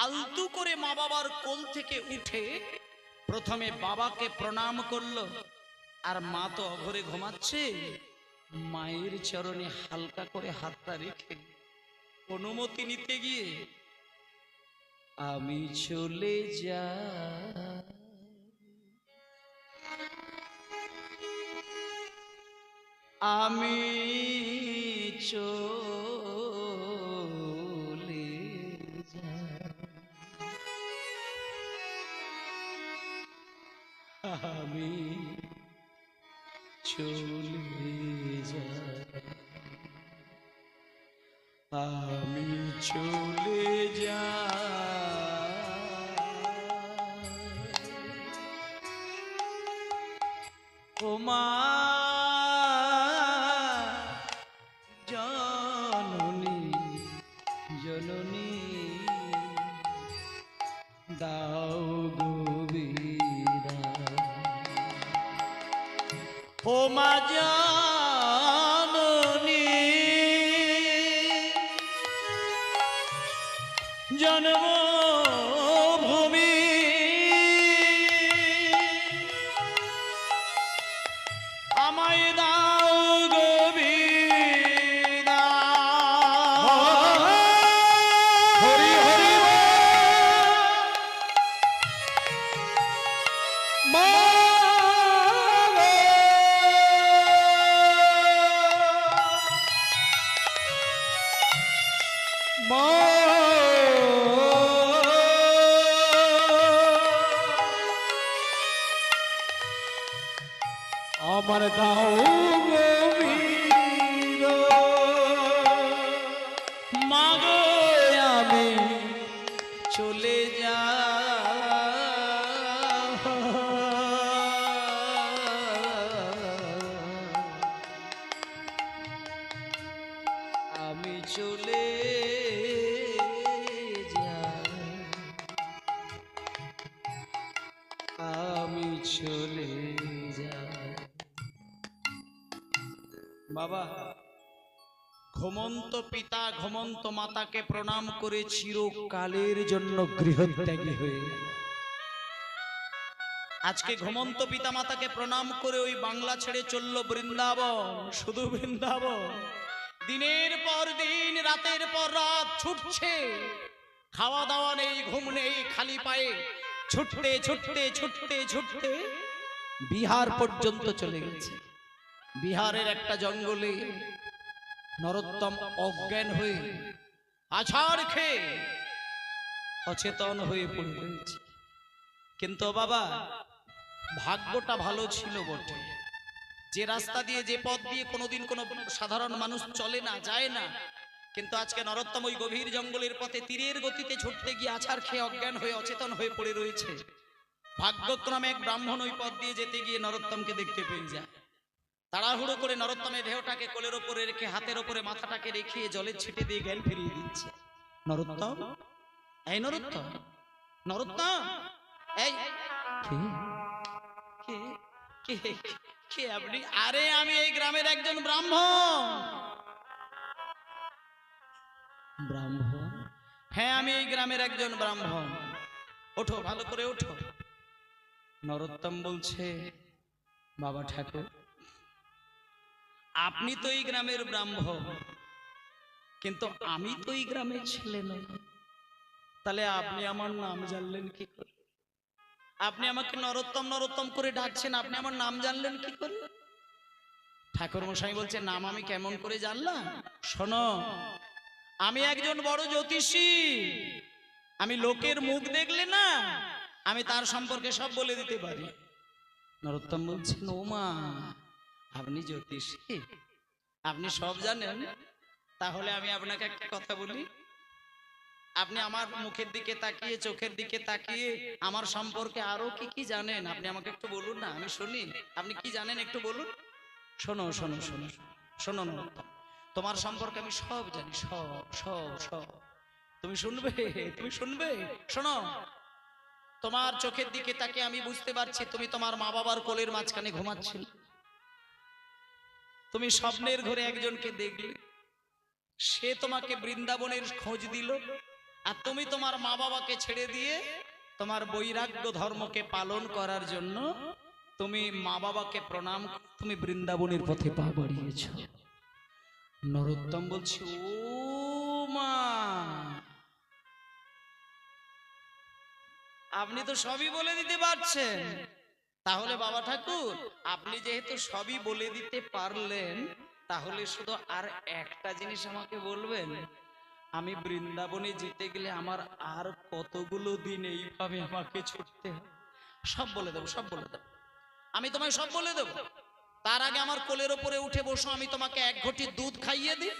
আলতু করে মা বাবার কোল থেকে উঠে প্রথমে বাবাকে প্রণাম করলো, আর মা তো অঘরে ঘুমাচ্ছে, মায়ের চরণে হালকা করে হাতটা রেখে অনুমতি নিতে গিয়ে আমি চলে যাই, আমি চলে যাই, আমি চলে যাই, আমি চলে যাই, ও মা জননী জননী দাও গো বিদায়, ও মা জননী জন্মভূমি, আমায় দাও গো বিদায়। হরি হরি মা মা আমার দাও গো বিদায়। মা গো আমি চলে যাই, আমি চলে যাই, আমি চলে যাই। বাবা ঘুমন্ত পিতা ঘুমন্ত মাতাকে প্রণাম করে চিরকালের জন্য গৃহত্যাগী হয়ে গেল। আজকে ঘুমন্ত পিতা মাতাকে প্রণাম করে ওই বাংলা ছেড়ে চলল বৃন্দাবন, শুধু বৃন্দাবন। দিনের পর দিন রাতের পর রাত ছুটছে, খাওয়া দাওয়া নেই, ঘুম নেই, খালি পায়ে ছুটতে ছুটতে ছুটতে ছুটতে বিহার পর্যন্ত চলে গেছে। বিহারের একটা জঙ্গলে নরোত্তম অজ্ঞান হয়ে আছাড় খেয়ে অচেতন হয়ে পড়ে রয়েছে। কিন্তু বাবা ভাগ্যটা ভালো ছিল বটে, যে রাস্তা দিয়ে যে পথ দিয়ে কোনোদিন কোনো সাধারণ মানুষ চলে না, যায় না, কিন্তু আজকে নরোত্তম ওই গভীর জঙ্গলের পথে তীরের গতিতে ছুটতে গিয়ে আছাড় খেয়ে অজ্ঞান হয়ে অচেতন হয়ে পড়ে রয়েছে। ভাগ্যক্রমে এক ব্রাহ্মণ ওই পথ দিয়ে যেতে গিয়ে নরোত্তমকে দেখতে পেয়ে যায়। তাড়াহুড়ো করে নরোত্তমের দেহটাকে কোলের ওপরে রেখে হাতের ওপরে মাথাটাকে রেখে জলের ছিটে দিয়ে জ্ঞান ফিরিয়ে দিচ্ছে। নরোত্তম, এই নরোত্তম, নরোত্তম, এই কে কে কে কে আপনি? আরে আমি এই গ্রামের একজন ব্রাহ্মণ। ব্রাহ্মণ? হ্যাঁ আমি এই গ্রামের একজন ব্রাহ্মণ। ওঠো, ভালো করে ওঠো। নরোত্তম বলছে বাবা ঠাকুর, আপনি তো এই গ্রামের ব্রাহ্মণ, কিন্তু আমি তো এই গ্রামের ছেলে নই, তাহলে আপনি আমার নাম জানলেন কি করে? আপনি আমাকে নরোত্তম নরোত্তম করে ডাকছেন, আপনি আমার নাম জানলেন কি করে? ঠাকুর মশাই বলছে নাম আমি কেমন করে জানলাম? শোনো, আমি একজন বড় জ্যোতিষী। আমি লোকের মুখ দেখলে না আমি তার সম্পর্কে সব বলে দিতে পারি। নরোত্তম বলছেন, ও মা, আপনি জ্যোতিষী, আপনি সব জানেন? তাহলে আমি আপনাকে একটা কথা বলি। আপনি আমার মুখের দিকে তাকিয়ে, চোখের দিকে তাকিয়ে আমার সম্পর্কে আরো কি কি জানেন আপনি আমাকে একটু বলুন না, আমি শুনি। আপনি কি জানেন একটু বলুন। শোনো শোনো শোনো শোনো নরোত্তম, তোমার সম্পর্কে আমি সব জানি, সব সব সব। তুমি শুনবে, তুমি শুনবে। শোনো, তোমার চোখের দিকে তাকিয়ে আমি বুঝতে পারছি তুমি তোমার মা বাবার কোলের মাঝখানে ঘুমাচ্ছিলে। তুমি স্বপ্নের ঘরে একজনকে দেখলে, সে তোমাকে বৃন্দাবনের খোঁজ দিল, আর তুমি তোমার মা বাবাকে ছেড়ে দিয়ে তোমার বৈরাগ্য ধর্মকে পালন করার জন্য তুমি মা বাবাকে প্রণাম, তুমি বৃন্দাবনের পথে পা বাড়িয়েছ। নরোত্তম বলছে, ও মা, আপনি তো সবই বলে দিতে পারছেন। তাহলে বাবা ঠাকুর, আপনি যেহেতু সবই বলে দিতে পারলেন, তাহলে শুধু আর একটা জিনিস আমাকে বলবেন। আমি বৃন্দাবনে যেতে গেলে আমার আর কতগুলো দিন এইভাবে আমাকে ছুটতে হবে? সব বলে দেবো, সব বলে দেবো, আমি তোমায় সব বলে দেবো। তার আগে আমার কোলের ওপরে উঠে বসো, আমি তোমাকে এক ঘটি দুধ খাইয়ে দিই,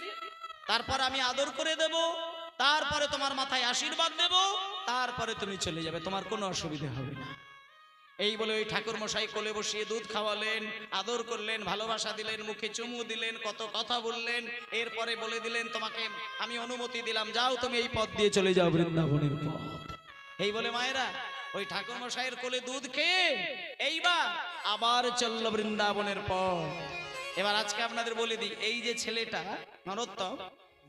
তারপর আমি আদর করে দেব, তারপরে তোমার মাথায় আশীর্বাদ দেব, তারপরে তুমি চলে যাবে, তোমার কোনো অসুবিধা হবে না। এই বলে ওই ঠাকুর মশাই কোলে বসিয়ে দুধ খাওয়ালেন, আদর করলেন, ভালোবাসা দিলেন, মুখে চুমু দিলেন, কত কথা বললেন। এরপরে বলে দিলেন, তোমাকে আমি অনুমতি দিলাম, যাও তুমি এই পথ দিয়ে চলে যাও বৃন্দাবনের পথ। এই বলে মায়েরা ওই ঠাকুর মশাইয়ের কোলে দুধ খেয়ে এইবার আবার চলল বৃন্দাবনের পথ। এবার আজকে আপনাদের বলে দিই, এই যে ছেলেটা নরোত্তম,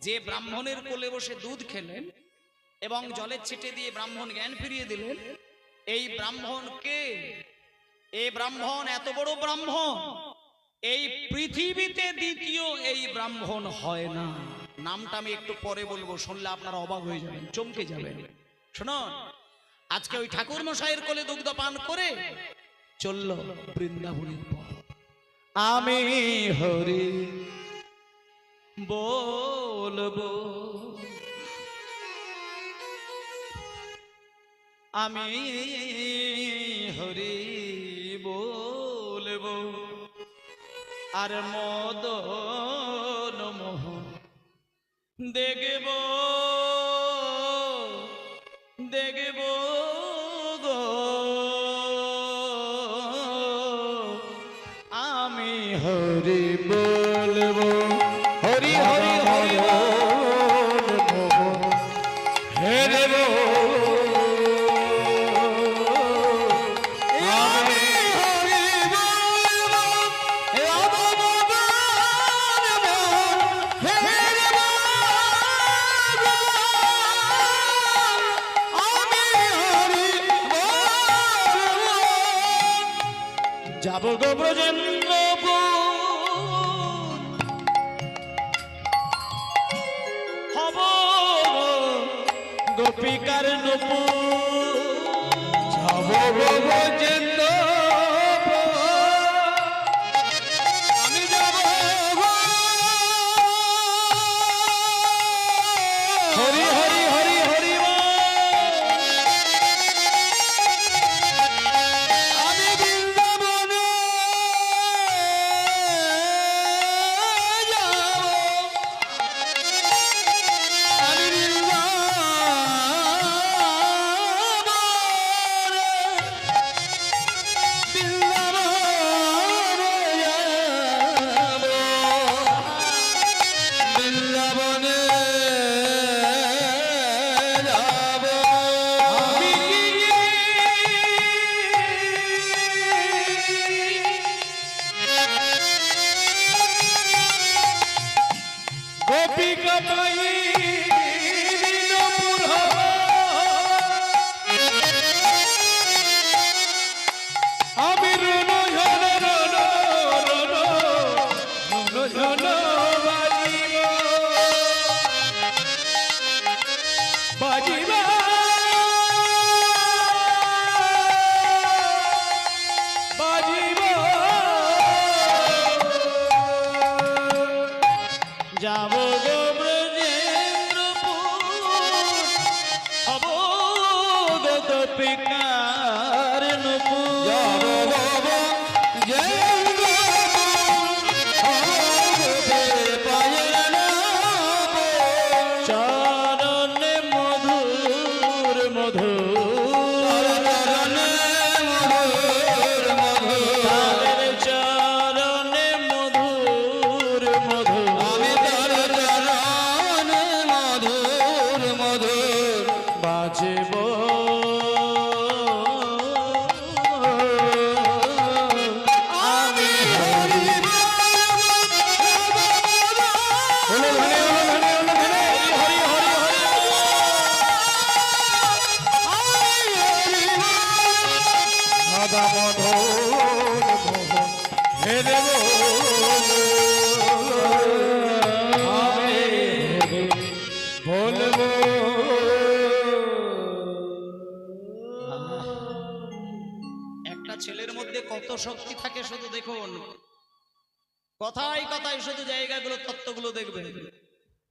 যে ব্রাহ্মণের কোলে বসে দুধ খেলেন এবং জলের ছিটে দিয়ে ব্রাহ্মণ জ্ঞান ফিরিয়ে দিলেন, এই ব্রাহ্মণকে, এই ব্রাহ্মণ এত বড় ব্রাহ্মণ, এই পৃথিবীতে দ্বিতীয় এই ব্রাহ্মণ হয় না। নামটা আমি একটু পরে বলবো, শুনলে আপনারা অবাক হয়ে যাবেন, চমকে যাবেন। শুনুন, আজকে ওই ঠাকুর মশাইয়ের কোলে দুগ্ধ পান করে চলল বৃন্দাবনের পথ। আমি হরি বলবো, আমি হরি বলবো, আর মদন মোহন দেখব, দেখব গো, আমি হরি বলবো, হরি হরি হরি হেরে গো যাব গো ব্রজেন্দ্রপুর, হব গোপিকার নপুর, যাব গো ব্রজেন্দ্রপুর, আমি যাব হরি হরি হরি হরি বল। আমি বৃন্দাবনে যাব, আমি বৃন্দাবনে যাব, আমি গোপিকা পাই নীলপুর হব, আমি রুন ঝন রুন রুন রুন ঝন বাজিব, বাজিব বাজিব যাব গো ব্রজেন্দ্রপুর হব গো গোপিকার নুপুর যাব বাবা চরণে মধুর মধুর তাদের চরণে মধুর মধুর আমি তার চরণে মধুর মধুর বাজব আমি হরি সদা মধুর মোহন হেরে বলবো একটা ছেলের মধ্যে কত শক্তি থাকে শুধু দেখুন, কথায় কথায় শুধু জায়গাগুলো তত্ত্বগুলো দেখবেন।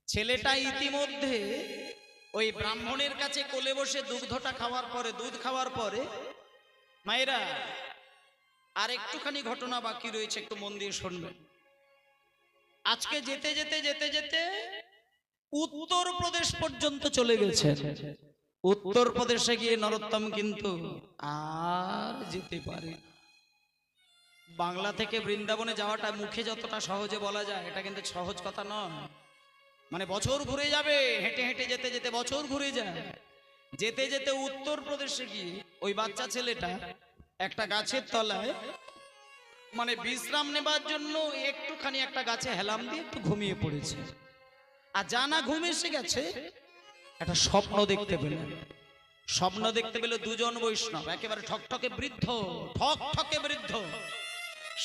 ছেলেটা ইতিমধ্যে ওই ব্রাহ্মণের কাছে কোলে বসে দুগ্ধটা খাওয়ার পরে, দুধ খাওয়ার পরে, মায়েরা আর একটুখানি ঘটনা বাকি রয়েছে, একটু মন দিয়ে শুনবেন। আজকে যেতে যেতে যেতে যেতে উত্তরপ্রদেশ পর্যন্ত চলে গেছে। উত্তরপ্রদেশে গিয়ে নরোত্তম কিন্তু আর যেতে পারে না। বাংলা থেকে বৃন্দাবনে যাওয়াটা মুখে যতটা সহজে বলা যায়, এটা কিন্তু সহজ কথা নয়। মানে বছর ঘুরে যাবে, হেঁটে হেঁটে যেতে যেতে বছর ঘুরে যায়। যেতে যেতে উত্তরপ্রদেশে গিয়ে ওই বাচ্চা ছেলেটা একটা গাছের তলায় মানে বিশ্রাম নেবার জন্য একটুখানি একটা গাছে হেলাম দিয়ে একটু ঘুমিয়ে পড়েছে। আর জানা ঘুম এসে গেছে, একটা স্বপ্ন দেখতে পেলেন। স্বপ্ন দেখতে পেল দুজন বৈষ্ণব, একেবারে ঠকঠকে বৃদ্ধ, ঠকঠকে বৃদ্ধ,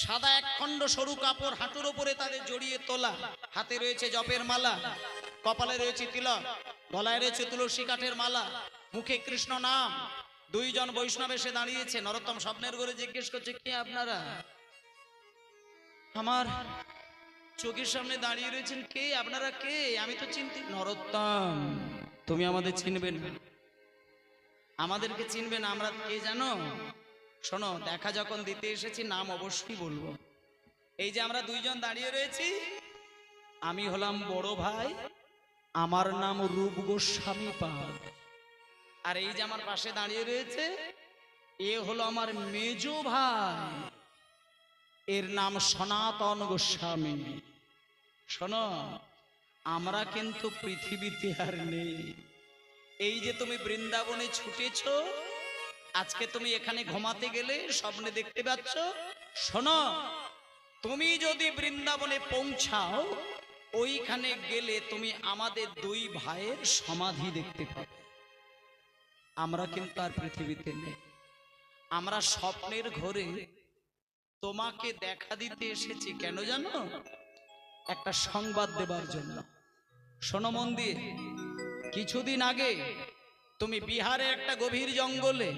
সাদা একখণ্ড সরু কাপড় হাঁটুর উপরে তাদের জড়িয়ে তোলা, হাতে রয়েছে জপের মালা, কপালে রয়েছে তিলক, গলায় রয়েছে তুলসী কাঠের মালা, মুখে কৃষ্ণ নাম। দুইজন বৈষ্ণব এসে দাঁড়িয়েছে। নরোত্তম স্বপ্নের ঘরে জিজ্ঞেস করছে, কে আপনারা? আমার চোখের সামনে দাঁড়িয়ে রয়েছেন, কে আপনারা? কে? আমি তো চিনতে। নরোত্তম, তুমি আমাদের চিনবেন না, আমাদেরকে চিনবে না। আমরা কে জানো? শোনো, দেখা যখন দিতে এসেছি নাম অবশ্যই বলবো। এই যে আমরা দুইজন দাঁড়িয়ে রয়েছি, আমি হলাম বড় ভাই, আমার নাম রূপ গোস্বামী পাল। আর এই যে আমার পাশে দাঁড়িয়ে রয়েছে, এ হলো আমার মেজো ভাই, এর নাম সনাতন গোস্বামী। শোনো, আমরা কিন্তু পৃথিবীতে আর নেই। এই যে তুমি বৃন্দাবনে ছুটেছ, আজকে তুমি এখানে ঘুমাতে গেলে স্বপ্নে দেখতে পাচ্ছ। শোনো, তুমি যদি বৃন্দাবনে পৌঁছাও, ওইখানে গেলে তুমি আমাদের দুই ভাইয়ের সমাধি দেখতে পাবে। আমরা কিন্তু আর পৃথিবীতে নেই। আমরা স্বপ্নের ঘরে তোমাকে দেখা দিতে এসেছি। কেন জানো? একটা সংবাদ দেবার জন্য। শোনো মন দিয়ে, কিছুদিন আগে তুমি বিহারে একটা গভীর জঙ্গলে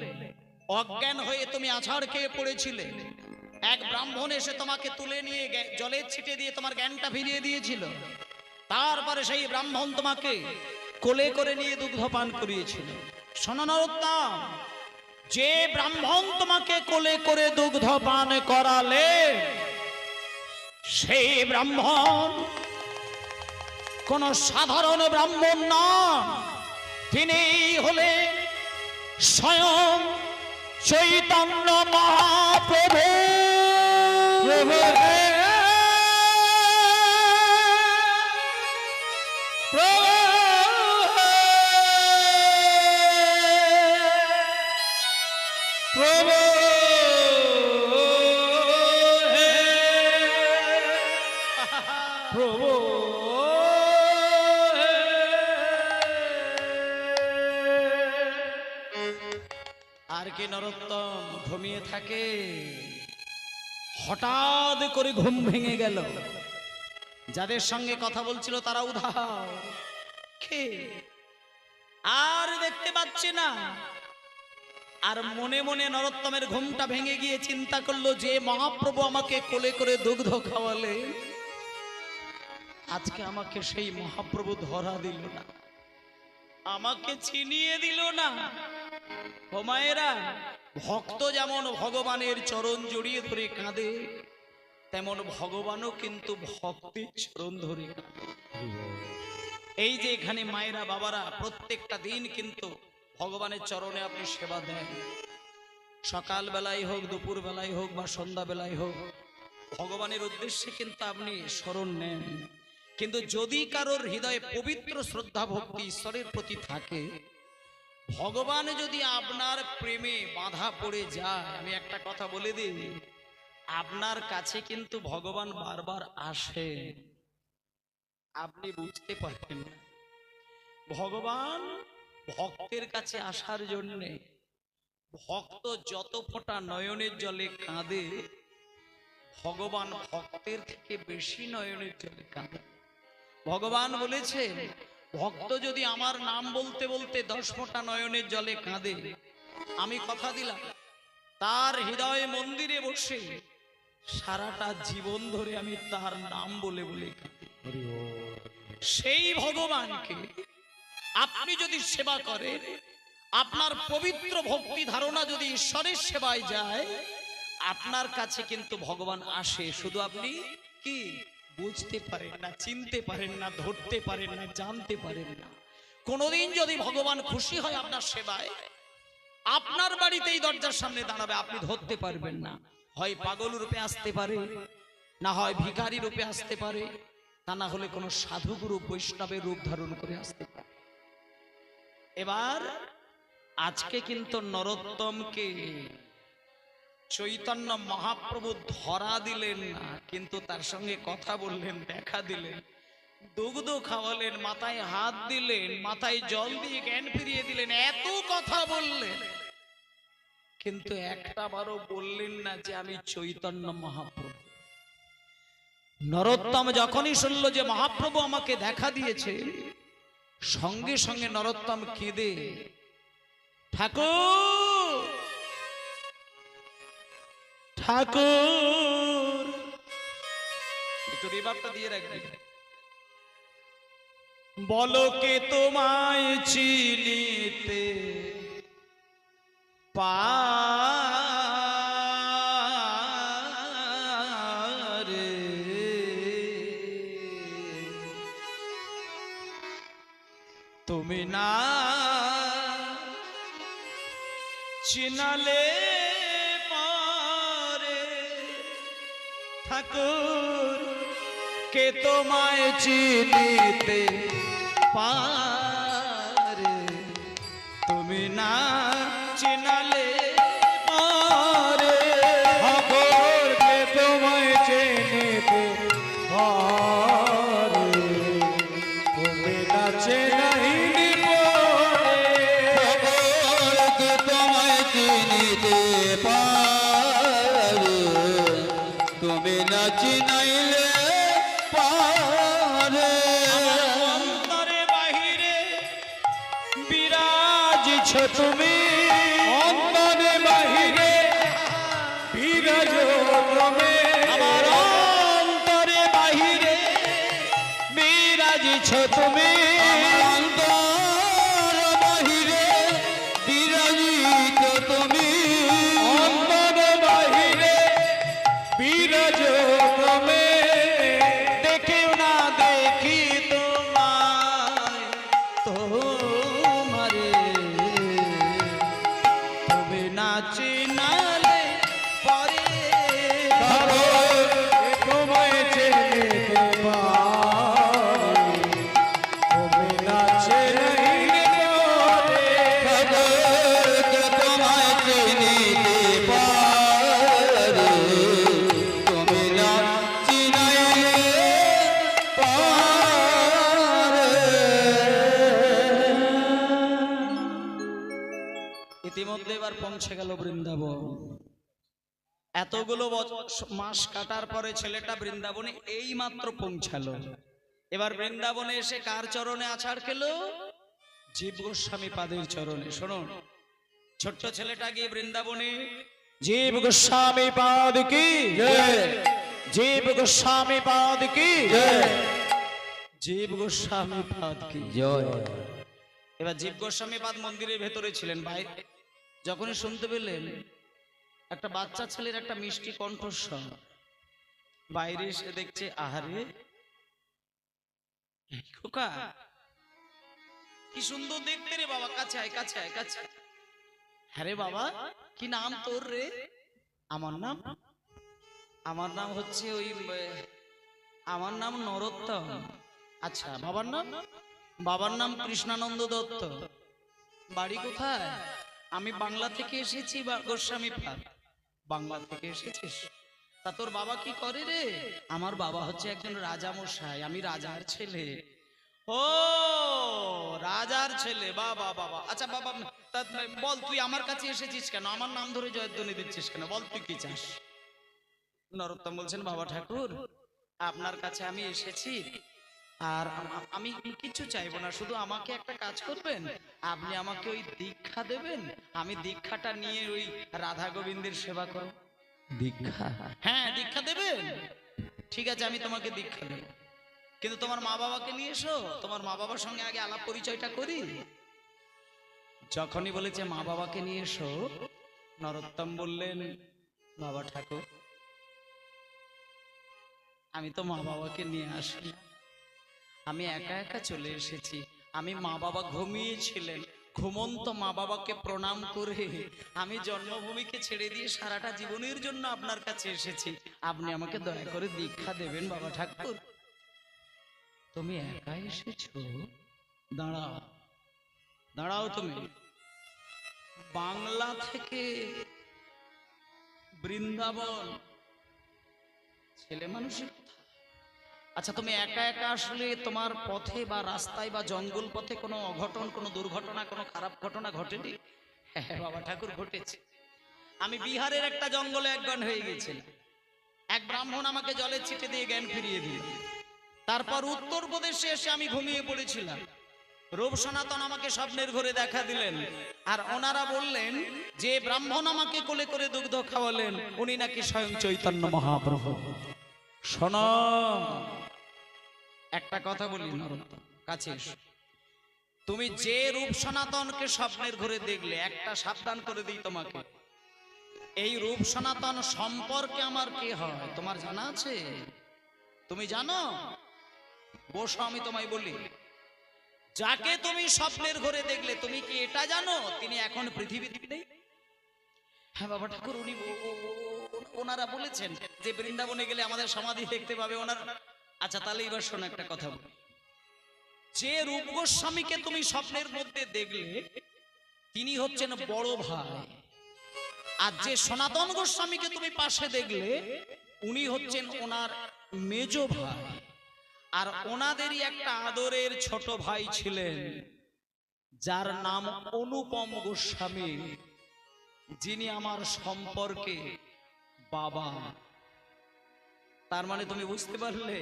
অজ্ঞান হয়ে তুমি আছাড় খেয়ে পড়েছিলে। এক ব্রাহ্মণ এসে তোমাকে তুলে নিয়ে জলের ছিটে দিয়ে তোমার জ্ঞানটা ফিরিয়ে দিয়েছিল। তারপরে সেই ব্রাহ্মণ তোমাকে কোলে করে নিয়ে দুগ্ধ পান করিয়েছিল। শোনো নরোত্তম, যে ব্রাহ্মণ তোমাকে কোলে করে দুগ্ধ পান করালে, সেই ব্রাহ্মণ কোন সাধারণ ব্রাহ্মণ নন, তিনি হলেন স্বয়ং চৈতন্য মহাপ্রভু। আর কি নরোত্তম ঘুমিয়ে থাকে? হঠাৎ করে ঘুম ভেঙে গেল। যাদের সঙ্গে কথা বলছিল তারা উধাও, কে আর দেখতে পাচ্ছে না। আর মনে মনে নরোত্তমের ঘুমটা ভেঙে গিয়ে চিন্তা করলো, যে মহাপ্রভু আমাকে কোলে করে দুগ্ধ খাওয়ালে, আজকে আমাকে সেই মহাপ্রভু ধরা দিল না, আমাকে চিনিয়ে দিল না। ও মায়েরা, ভক্ত যেমন ভগবানের চরণ জড়িয়ে ধরে কাঁদে, তেমন ভগবানও কিন্তু ভক্তের চরণ ধরে কাঁদে। এই যে এখানে মায়েরা বাবারা প্রত্যেকটা দিন কিন্তু ভগবানের চরণে আপনি সেবা দেন, সকাল বেলায় হোক, দুপুর বেলায় হোক বা সন্ধ্যা বেলায় হোক, ভগবানের উদ্দেশ্যে কিন্তু আপনি স্মরণ নেন। কিন্তু যদি কারোর হৃদয়ে পবিত্র শ্রদ্ধা ভক্তি ঈশ্বরের প্রতি থাকে, ভগবান যদি আপনার প্রেমে বাধা পড়ে যায়, আমি একটা কথা বলে দিই, আপনার কাছে কিন্তু ভগবান বারবার আসে, আপনি বুঝতে পারবেন না। ভগবান ভক্তের কাছে আসার জন্যে ভক্ত যত ফোঁটা নয়নের জলে কাঁদে, ভগবান ভক্তের থেকে বেশি নয়নের জলে কাঁদে। ভগবান বলেছে, ভক্ত যদি আমার নাম বলতে বলতে 10 ফোঁটা নয়নের জলে কাঁদে, আমি কথা দিলাম তার হৃদয় মন্দিরে বসে সারাটা জীবন ধরে আমি তার নাম বলে বলে কাঁদি। সেই ভগবানকে আপনি যদি সেবা করেন, আপনার পবিত্র ভক্তি ধারণা যদি ঈশ্বরের সেবায় যায়, আপনার কাছে কিন্তু ভগবান আসে। শুধু আপনি কি বুঝতে পারেন না, চিনতে পারেন না, ধরতে পারেন না, জানতে পারেন না। কোনোদিন যদি ভগবান খুশি হয় আপনার সেবায়, আপনার বাড়িতেই দরজার সামনে দাঁড়াবে, আপনি ধরতে পারবেন না। হয় পাগল রূপে আসতে পারে, না হয় ভিখারি রূপে আসতে পারে, তা না হলে কোনো সাধুগুরু বৈষ্ণবের রূপ ধারণ করে আসতে পারে। এবার আজকে কিন্তু নরোত্তমকে চৈতন্য মহাপ্রভু ধরা দিলেন না, কিন্তু তার সঙ্গে কথা বললেন, দেখা দিলেন, দুগ্ধ খাওয়ালেন, মাথায় হাত দিলেন, মাথায় জল দিয়ে জ্ঞান ফিরিয়ে দিলেন, এত কথা বললেন, কিন্তু একটা বারও বললেন না যে আমি চৈতন্য মহাপ্রভু। নরোত্তম যখনই শুনল যে মহাপ্রভু আমাকে দেখা দিয়েছে, সঙ্গে সঙ্গে নরোত্তম কেঁদে, ঠাকুর ঠাকুর, একটু রিভাবটা দিয়ে রাখবেন, বলো কে তোমায় চিনিতে পারে, তুমি না চিনালে পারে। ঠাকুর কে তোমায় চিনিতে পারে, তুমি না চিনালে পারে। ঠাকুর কে তোমায় চিনিতে পারে, তুমি না চিনাইলে পরে। ঠাকুর কে তোমায় চিনিতে পারে, তুমি না চিনাইলে পারে। অন্তরে বাহিরে বিরাজিছ তুমি, অন্তরে বাহিরে বিরাজ তুমি, আমার অন্তরে বাহিরে বিরাজিছ তুমি, অন্তর বাহিরে বিরাজিত তুমি, অন্তর বাহিরে বিরাজ তুমি। দেখেও না দেখি তোমায়, তোমারে তবে না চিনালে পরে। ঠাকুর কে তোমায় চিনিতে পারে, তুমি না চিনাইলে পরে। ঠাকুর কে তোমায় চিনিতে পারে, তুমি না চিনাইলে পারে। ইতিমধ্যে এবার পৌঁছে গেল বৃন্দাবন। এতগুলো মাস কাটার পরে ছেলেটা বৃন্দাবনে এই মাত্র পৌঁছালো। এবার বৃন্দাবনে এসে কার চরণে আছাড় খেলো? জীব গোস্বামী পাদের চরণে। শুনুন, ছোট্ট ছেলেটা গিয়ে বৃন্দাবনে জীব গোস্বামী পাদ কি, জীব গোস্বামী পাদ কি, জীব গোস্বামী পাদ কি জয়। এবার জীব গোস্বামী পাদ মন্দিরের ভেতরে ছিলেন, ভাই যখনই শুনতে পেলেন একটা বাচ্চা ছেলের একটা মিষ্টি কণ্ঠস্বর, বাইরে এসে দেখছে আহারে এই খোকা কি সুন্দর দেখতে রে বাবা, কাছে আয় কাছে আয় কাছে আয়। হ্যাঁ রে বাবা, কি নাম তোর রে? আমার নাম হচ্ছে আমার নাম নরোত্তম। আচ্ছা, বাবার নাম কৃষ্ণানন্দ দত্ত। বাড়ি কোথায়? আমি বাংলা থেকে এসেছি, বা গোস্বামী পাদ। বাংলা থেকে এসেছিস? তা তোর বাবা কি করে রে? আমার বাবা হচ্ছে একজন রাজা মশাই, আমি রাজার ছেলে। ও রাজার ছেলে, বাবা বাবা। আচ্ছা বাবা, তা বল তুই আমার কাছে এসেছিস কেন? আমার নাম ধরে জয়ধ্বনি দিচ্ছিস কেন? বল তুই কি চাস? নরোত্তম বলছেন, বাবা ঠাকুর আপনার কাছে আমি এসেছি, আর আমি কিছু চাইবো না, শুধু আমাকে একটা কাজ করবেন, আপনি আমাকে ওই দীক্ষা দেবেন, আমি দীক্ষাটা নিয়ে ওই রাধা গোবিন্দের সেবা করব। দীক্ষা? হ্যাঁ দীক্ষা দেবেন? ঠিক আছে, আমি তোমাকে দীক্ষা দেব, কিন্তু তোমার মা বাবাকে নিয়ে এসো, তোমার মা বাবার সঙ্গে আগে আলাপ পরিচয়টা করি। যখনই বলেছে মা বাবাকে নিয়ে এসো, নরোত্তম বললেন, বাবা ঠাকুর আমি তো মা বাবাকে নিয়ে আসি, আমি একা একা চলে এসেছি। আমি মা বাবা ঘুমিয়েছিলেন, ঘুমন্ত মা বাবাকে প্রণাম করে আমি জন্মভূমিকে ছেড়ে দিয়ে সারাটা জীবনের জন্য আপনার কাছে এসেছি, আপনি আমাকে দয়া করে দীক্ষা দেবেন বাবা ঠাকুর। তুমি একা এসেছো? দাঁড়াও দাঁড়াও, তুমি বাংলা থেকে বৃন্দাবন, ছেলে মানুষের কথা। আচ্ছা, তুমি একা একা আসলে তোমার পথে বা রাস্তায় বা জঙ্গল পথে কোনো অঘটন, কোনো দুর্ঘটনা, কোনো খারাপ ঘটনা ঘটেনি? হ্যাঁ বাবা ঠাকুর, ঘটেছে। আমি বিহারের একটা জঙ্গলে একজন হয়ে গেছিলাম, এক ব্রাহ্মণ আমাকে জলে ছিটে দিয়ে জ্ঞান ফিরিয়ে দিল। তারপর উত্তরপ্রদেশে এসে আমি ঘুমিয়ে পড়েছিলাম, রূপ সনাতন আমাকে স্বপ্নের ঘরে দেখা দিলেন, আর ওনারা বললেন যে ব্রাহ্মণ আমাকে কোলে করে দুগ্ধ খাওয়ালেন উনি নাকি স্বয়ং চৈতন্য মহাপ্রভু। শোনো, একটা কথা বলি নরোত্তম, কাছে এসো। তুমি যে রূপ সনাতনকে স্বপ্নের ঘরে দেখলে, একটা সাবধান করে দিই তোমাকে, এই রূপ সনাতন সম্পর্কে আমার কে হয় তোমার জানা আছে? তুমি জানো? বসো, আমি তোমায় বলি। যাকে তুমি স্বপ্নের ঘরে দেখলে, তুমি কি এটা জানো তিনি এখন পৃথিবীতে নেই? হ্যাঁ বাবা ঠাকুর, উনি ওনারা বলেছেন যে বৃন্দাবনে গেলে আমাদের সমাধি দেখতে পাবে ওনারা। আচ্ছা তাহলে এবার শোনো, একটা কথা বলি। যে রূপ গোস্বামীকে তুমি স্বপ্নের মধ্যে দেখলে তিনি হচ্ছেন বড় ভাই, আর যে সনাতন গোস্বামীকে তুমি পাশে দেখলে উনি হচ্ছেন ওনার মেজ ভাই, আর ওনাদেরই একটা আদরের ছোট ভাই ছিলেন যার নাম অনুপম গোস্বামী, যিনি আমার সম্পর্কে বাবা। তার মানে তুমি বুঝতে পারলে,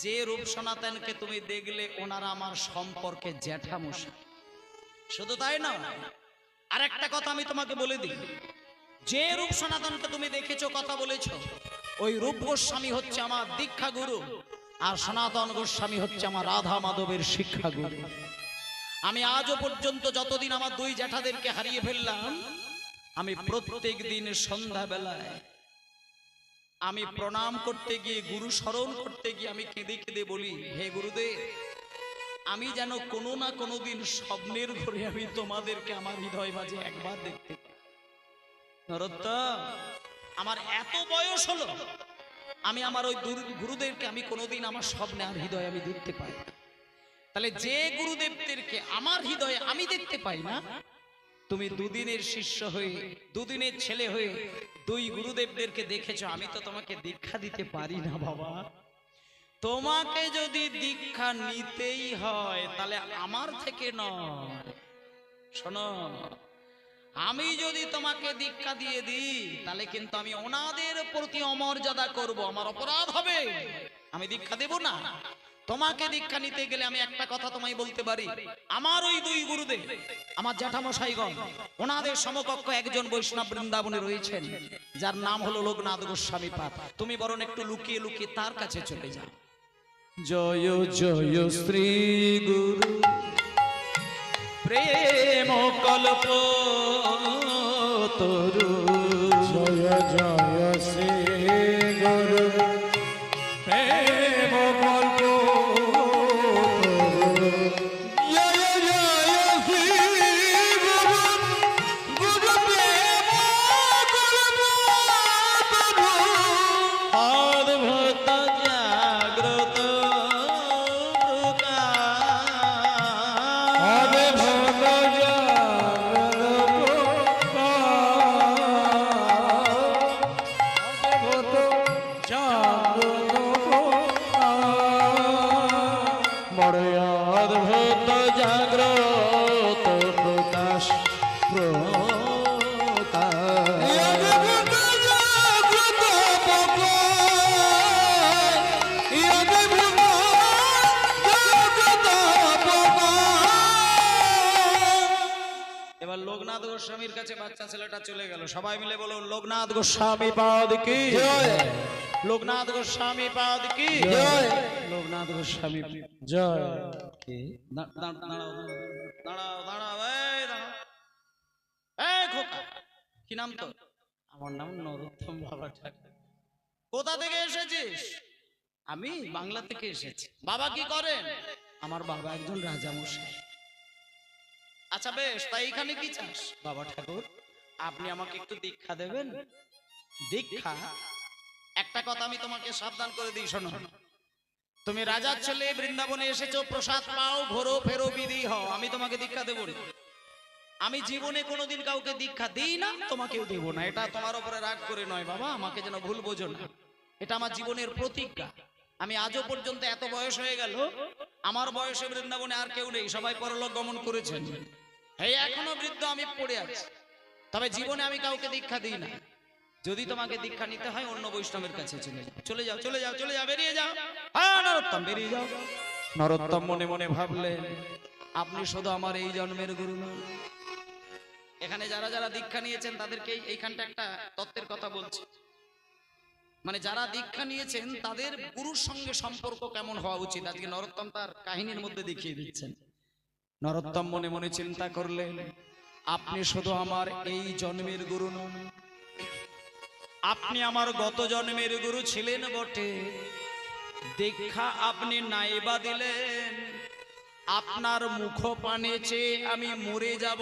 যে রূপ সনাতনকে তুমি দেখলে ওনারা আমার সম্পর্কে জ্যাঠামশাই। শুধু তাই না, আর একটা কথা আমি তোমাকে বলে দিই, যে রূপ সনাতনকে তুমি দেখেছো, কথা বলেছো, ওই রূপ গোস্বামী হচ্ছে আমার দীক্ষা গুরু, আর সনাতন গোস্বামী হচ্ছে আমার রাধা মাধবের শিক্ষা গুরু। আমি আজও পর্যন্ত যতদিন আমার দুই জ্যাঠাদেরকে হারিয়ে ফেললাম, আমি প্রত্যেক দিন সন্ধ্যা বেলায় আমি প্রণাম করতে গিয়ে, গুরু স্মরণ করতে গিয়ে আমি কেঁদে কেঁদে বলি, হে গুরুদেব, আমি যেন কোনো না কোনো দিন স্বপ্নের ঘরে আমি তোমাদেরকে আমার হৃদয় মাঝে একবার দেখতে পাই। নরোত্তম, আমার এত বয়স হলো, আমি আমার ওই গুরুদেবকে আমি কোনোদিন আমার স্বপ্নে আর হৃদয়ে আমি দেখতে পাই না। তাহলে যে গুরুদেবদেরকে আমার হৃদয়ে আমি দেখতে পাই না, তুমি দুদিনের শিষ্য হয়ে, দুদিনের ছেলে হয়ে দুই গুরুদেবদেরকে দেখেছো, আমি তো তোমাকে দীক্ষা দিতে পারি না বাবা। তোমাকে যদি দীক্ষা নিতেই হয় তাহলে আমার থেকে নয়। শোনো, আমি যদি তোমাকে দীক্ষা দিয়ে দিই তাহলে কিন্তু আমি ওনাদের প্রতি অমর্যাদা করব, আমার অপরাধ হবে, আমি দীক্ষা দেব না। তোমাকে দীক্ষা নিতে গেলে আমি একটা কথা তোমায় বলতে পারি, আমার ওই দুই গুরুদেব, আমার জ্যাঠামশাইগণ, ওনাদের সমকক্ষ একজন বৈষ্ণব বৃন্দাবনে রয়েছেন যার নাম হলো লোকনাথ গোস্বামী পাদ। তুমি বরং একটু লুকিয়ে লুকিয়ে তার কাছে চলে যাও। জয় জয় শ্রী গুরু প্রেম কল্প তরু জয় জয় শ্রী গুরু প্রেম কল্প জয় জয় শ্রী গুরু গুরু প্রেম কল্পতরু। অদ্ভুত জাগ্রত অদ্ভুত বড় অদ্ভুত জাগ্রত প্রকাশ এবার লোকনাথ গোস্বামীর কাছে বাচ্চা ছেলেটা চলে গেল, সবাই মিলে বলো লোকনাথ গোস্বামী পাদ কি লোকনাথ গোস্বামী পাদ কি লোকনাথ গোস্বামী জয় দাঁড়াও দাঁড়াও দাঁড়াও এই দাঁড়াও এই খোকা কি নাম তো? আমার নাম নরোত্তম বাবা ঠাকুর। কোথা থেকে এসেছিস? আমি বাংলা থেকে এসেছি। বাবা কি করেন? আমার বাবা একজন রাজামশাই। আচ্ছা বেশ, তাই এখানে কি চাস? বাবা ঠাকুর আপনি আমাকে একটু দীক্ষা দেবেন। দীক্ষা? একটা কথা আমি তোমাকে সাবধান করে দিই, শোনো। তুমি রাজার ছেলে, বৃন্দাবনে এসেছো, প্রসাদ পাও, ঘোরো ফেরো বিধি হও, আমি তোমাকে দীক্ষা দেবো না। আমি জীবনে কোনোদিন কাউকে দীক্ষা দিই না, তোমাকেও দেবো না। এটা তোমার উপরে রাগ করে নয় বাবা, আমাকে যেন ভুল বোঝো না। এটা আমার জীবনের প্রতিজ্ঞা। আমি আজও পর্যন্ত এত বয়স হয়ে গেল, আমার বয়সে বৃন্দাবনে আর কেউ নেই, সবাই পরলোক গমন করেছেন। এই এখনো বৃদ্ধ আমি পড়ে আছি, তবে জীবনে আমি কাউকে দীক্ষা দিই না। যদি তোমাকে দীক্ষা নিতে হয় অন্য বৈষ্ণবের কাছে চলে যাও, চলে যাও, চলে যাও, চলে যাও, বেরিয়ে যাও। হ্যাঁ নরোত্তম, বেরিয়ে যাও। নরোত্তম মনে মনে ভাবলেন আপনি শুধু আমার এই জন্মের গুরু নন। এখানে যারা যারা দীক্ষা নিয়েছেন তাদেরকে এইখানটা একটা তত্ত্বের কথা বলছি। মানে যারা দীক্ষা নিয়েছেন তাদের গুরুর সঙ্গে সম্পর্ক কেমন হওয়া উচিত, আজকে নরোত্তম তার কাহিনীর মধ্যে দেখিয়ে দিচ্ছেন। নরোত্তম মনে মনে চিন্তা করলেন আপনি শুধু আমার এই জন্মের গুরু নন, আপনি আমার গত জন্মের গুরু ছিলেন বটে। দীক্ষা আপনি নাইবা দিলেন, আপনার মুখ পানে চেয়ে আমি মরে যাব,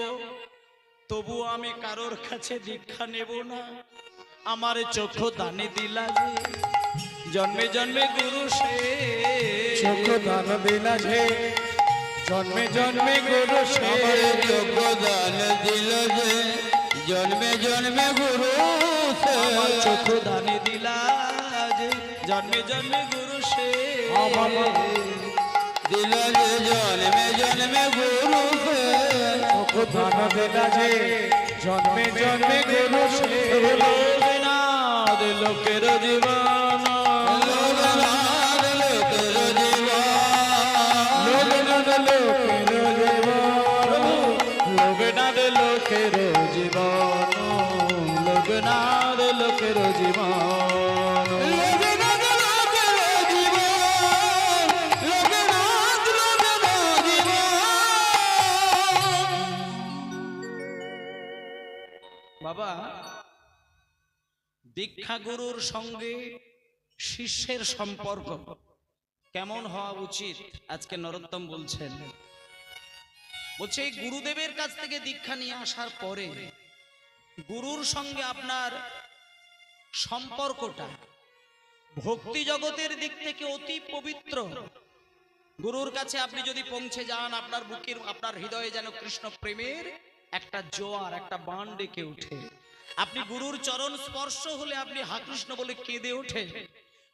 তবু আমি কারোর কাছে দীক্ষা নেব না। আমার চক্ষু দানে দিলা যে, জন্মে জন্মে গুরু সে। চক্ষু দান দিলা যে, জন্মে জন্মে গুরু সে। যোগদান দিল যে, জন্মে জন্মে গুরু সে। আমার চক্ষু দানে দিলা যে, জন্মে জন্মে গুরু সে। দিল যে, জন্মে জন্মে গুরু সে। চক্ষু দান দিলা যে, জন্মে জন্মে গুরু সে। লোকনাথ লোকের জীবন, লোকনাথ লোকের জীবন, লোকনাথ লোকের জীবন, লোকনাথ লোকের জীবন, লোকনাথ লোকের জীবন। লোকনাথ লোকের জীবন, লোকনাথ লোকের জীবন। বাবা, দীক্ষা গুরুর সঙ্গে শিষ্যের সম্পর্ক কেমন হওয়া উচিত আজকে নরোত্তম বলছেন। বলছে এই গুরুদেবের কাছ থেকে দীক্ষা নিয়ে আসার পরে গুরুর সঙ্গে আপনার সম্পর্কটা ভক্তি জগতের দিক থেকে অতি পবিত্র। গুরুর কাছে আপনি যদি পৌঁছে যান, আপনার বুকের আপনার হৃদয়ে যেন কৃষ্ণ প্রেমের একটা জোয়ার, একটা বান ডেকে ওঠে। আপনি গুরুর চরণ স্পর্শ হলে আপনি হা কৃষ্ণ বলে কেঁদে ওঠে।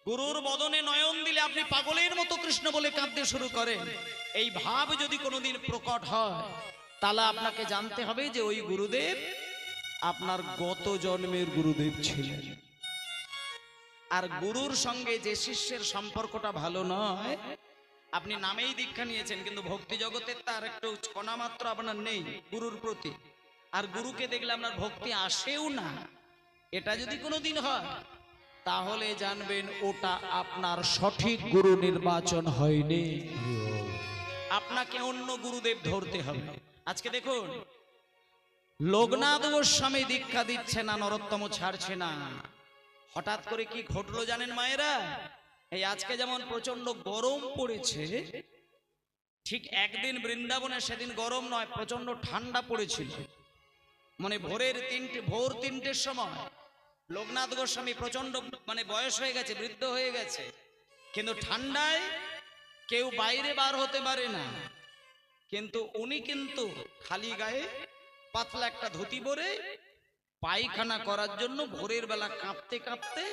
গুরুর বদনে নয়ন দিলে আপনি পাগলের মতো কৃষ্ণ বলে কাঁদতে শুরু করেন। এই ভাব যদি কোনোদিন প্রকট হয়, তাহলে আপনাকে জানতে হবে যে ওই গুরুদেব আপনার গত জন্মের গুরুদেব ছিলেন। আর গুরুর সঙ্গে যে শিষ্যের সম্পর্কটা ভালো নয়, আপনি নামেই দীক্ষা নিয়েছেন কিন্তু ভক্তি জগতের তার একটু কণা মাত্র আপনার নেই গুরুর প্রতি, আর গুরুকে দেখলে আপনার ভক্তি আসেও না, এটা যদি কোনোদিন হয় তাহলে জানবেন ওটা আপনার সঠিক গুরু নির্বাচন হয়নি, আপনাকে অন্য গুরুদেব ধরতে হবে। আজকে দেখুন, লোকনাথ গোস্বামী দীক্ষা দিচ্ছে না, নরোত্তম ছাড়ছে না। হঠাৎ করে কি ঘটলো জানেন মায়েরা? এই আজকে যেমন প্রচন্ড গরম পড়েছে, ঠিক একদিন বৃন্দাবনে সেদিন গরম নয়, প্রচন্ড ঠান্ডা পড়েছিল। মানে ভোর তিনটের সময় লোকনাথ গোস্বামী প্রচন্ড বয়স হয়ে গেছে, বৃদ্ধ হয়ে গেছে, কিন্তু ঠান্ডায় কেউ বাইরে বার হতে পারে না। কিন্তু উনি কিন্তু খালি গায়ে পাতলা একটা ধুতি পরে পায়খানা করার জন্য ভোরের বেলা কাঁপতে কাঁপতে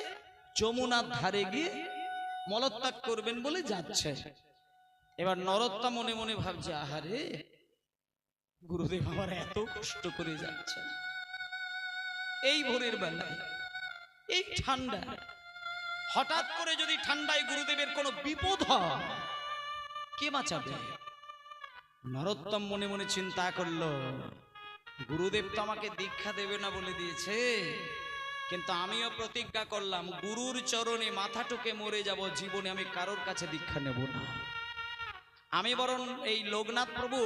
যমুনার ধারে গিয়ে মলত্যাগ করবেন বলে যাচ্ছে। এবার নরোত্তম মনে মনে ভাবছে, আহারে গুরুদেব আমার এত কষ্ট করে যাচ্ছে এই ভোরের বেলায়, এই ঠান্ডা, হঠাৎ করে যদি ঠান্ডায় গুরুদেবের কোনো বিপদ হয় কে বাঁচাবে? নরোত্তম মনে মনে চিন্তা করলো, গুরুদেব তো আমাকে দীক্ষা দেবে না বলে দিয়েছে, কিন্তু আমিও প্রতিজ্ঞা করলাম গুরুর চরণে মাথা ঠুকে মরে যাব, জীবনে আমি কারোর কাছে দীক্ষা নেব না। আমি বরং এই লোকনাথ প্রভু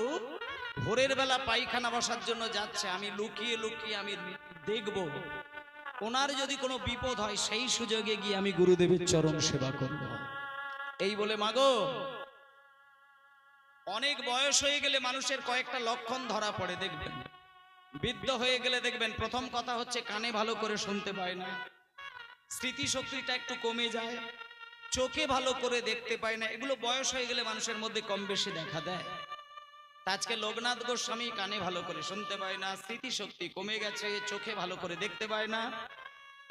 ভোরের বেলা পায়খানা বসার জন্য যাচ্ছে, আমি লুকিয়ে লুকিয়ে আমি দেখব, ওনার যদি কোনো বিপদ হয় সেই সুযোগে গিয়ে আমি গুরুদেবের চরণ সেবা করব। এই বলে মাগো, অনেক বয়স হয়ে গেলে মানুষের কয়েকটা লক্ষণ ধরা পড়ে দেখবেন। বৃদ্ধ হয়ে গেলে দেখবেন প্রথম কথা হচ্ছে কানে ভালো করে শুনতে পায় না, স্মৃতিশক্তিটা একটু কমে যায়, চোখে ভালো করে দেখতে পায় না। এগুলো বয়স হয়ে গেলে মানুষের মধ্যে কম বেশি দেখা দেয়। আজকে লোকনাথ গোস্বামী কানে ভালো করে শুনতে পায় না, স্মৃতিশক্তি কমে গেছে, চোখে ভালো করে দেখতে পায় না।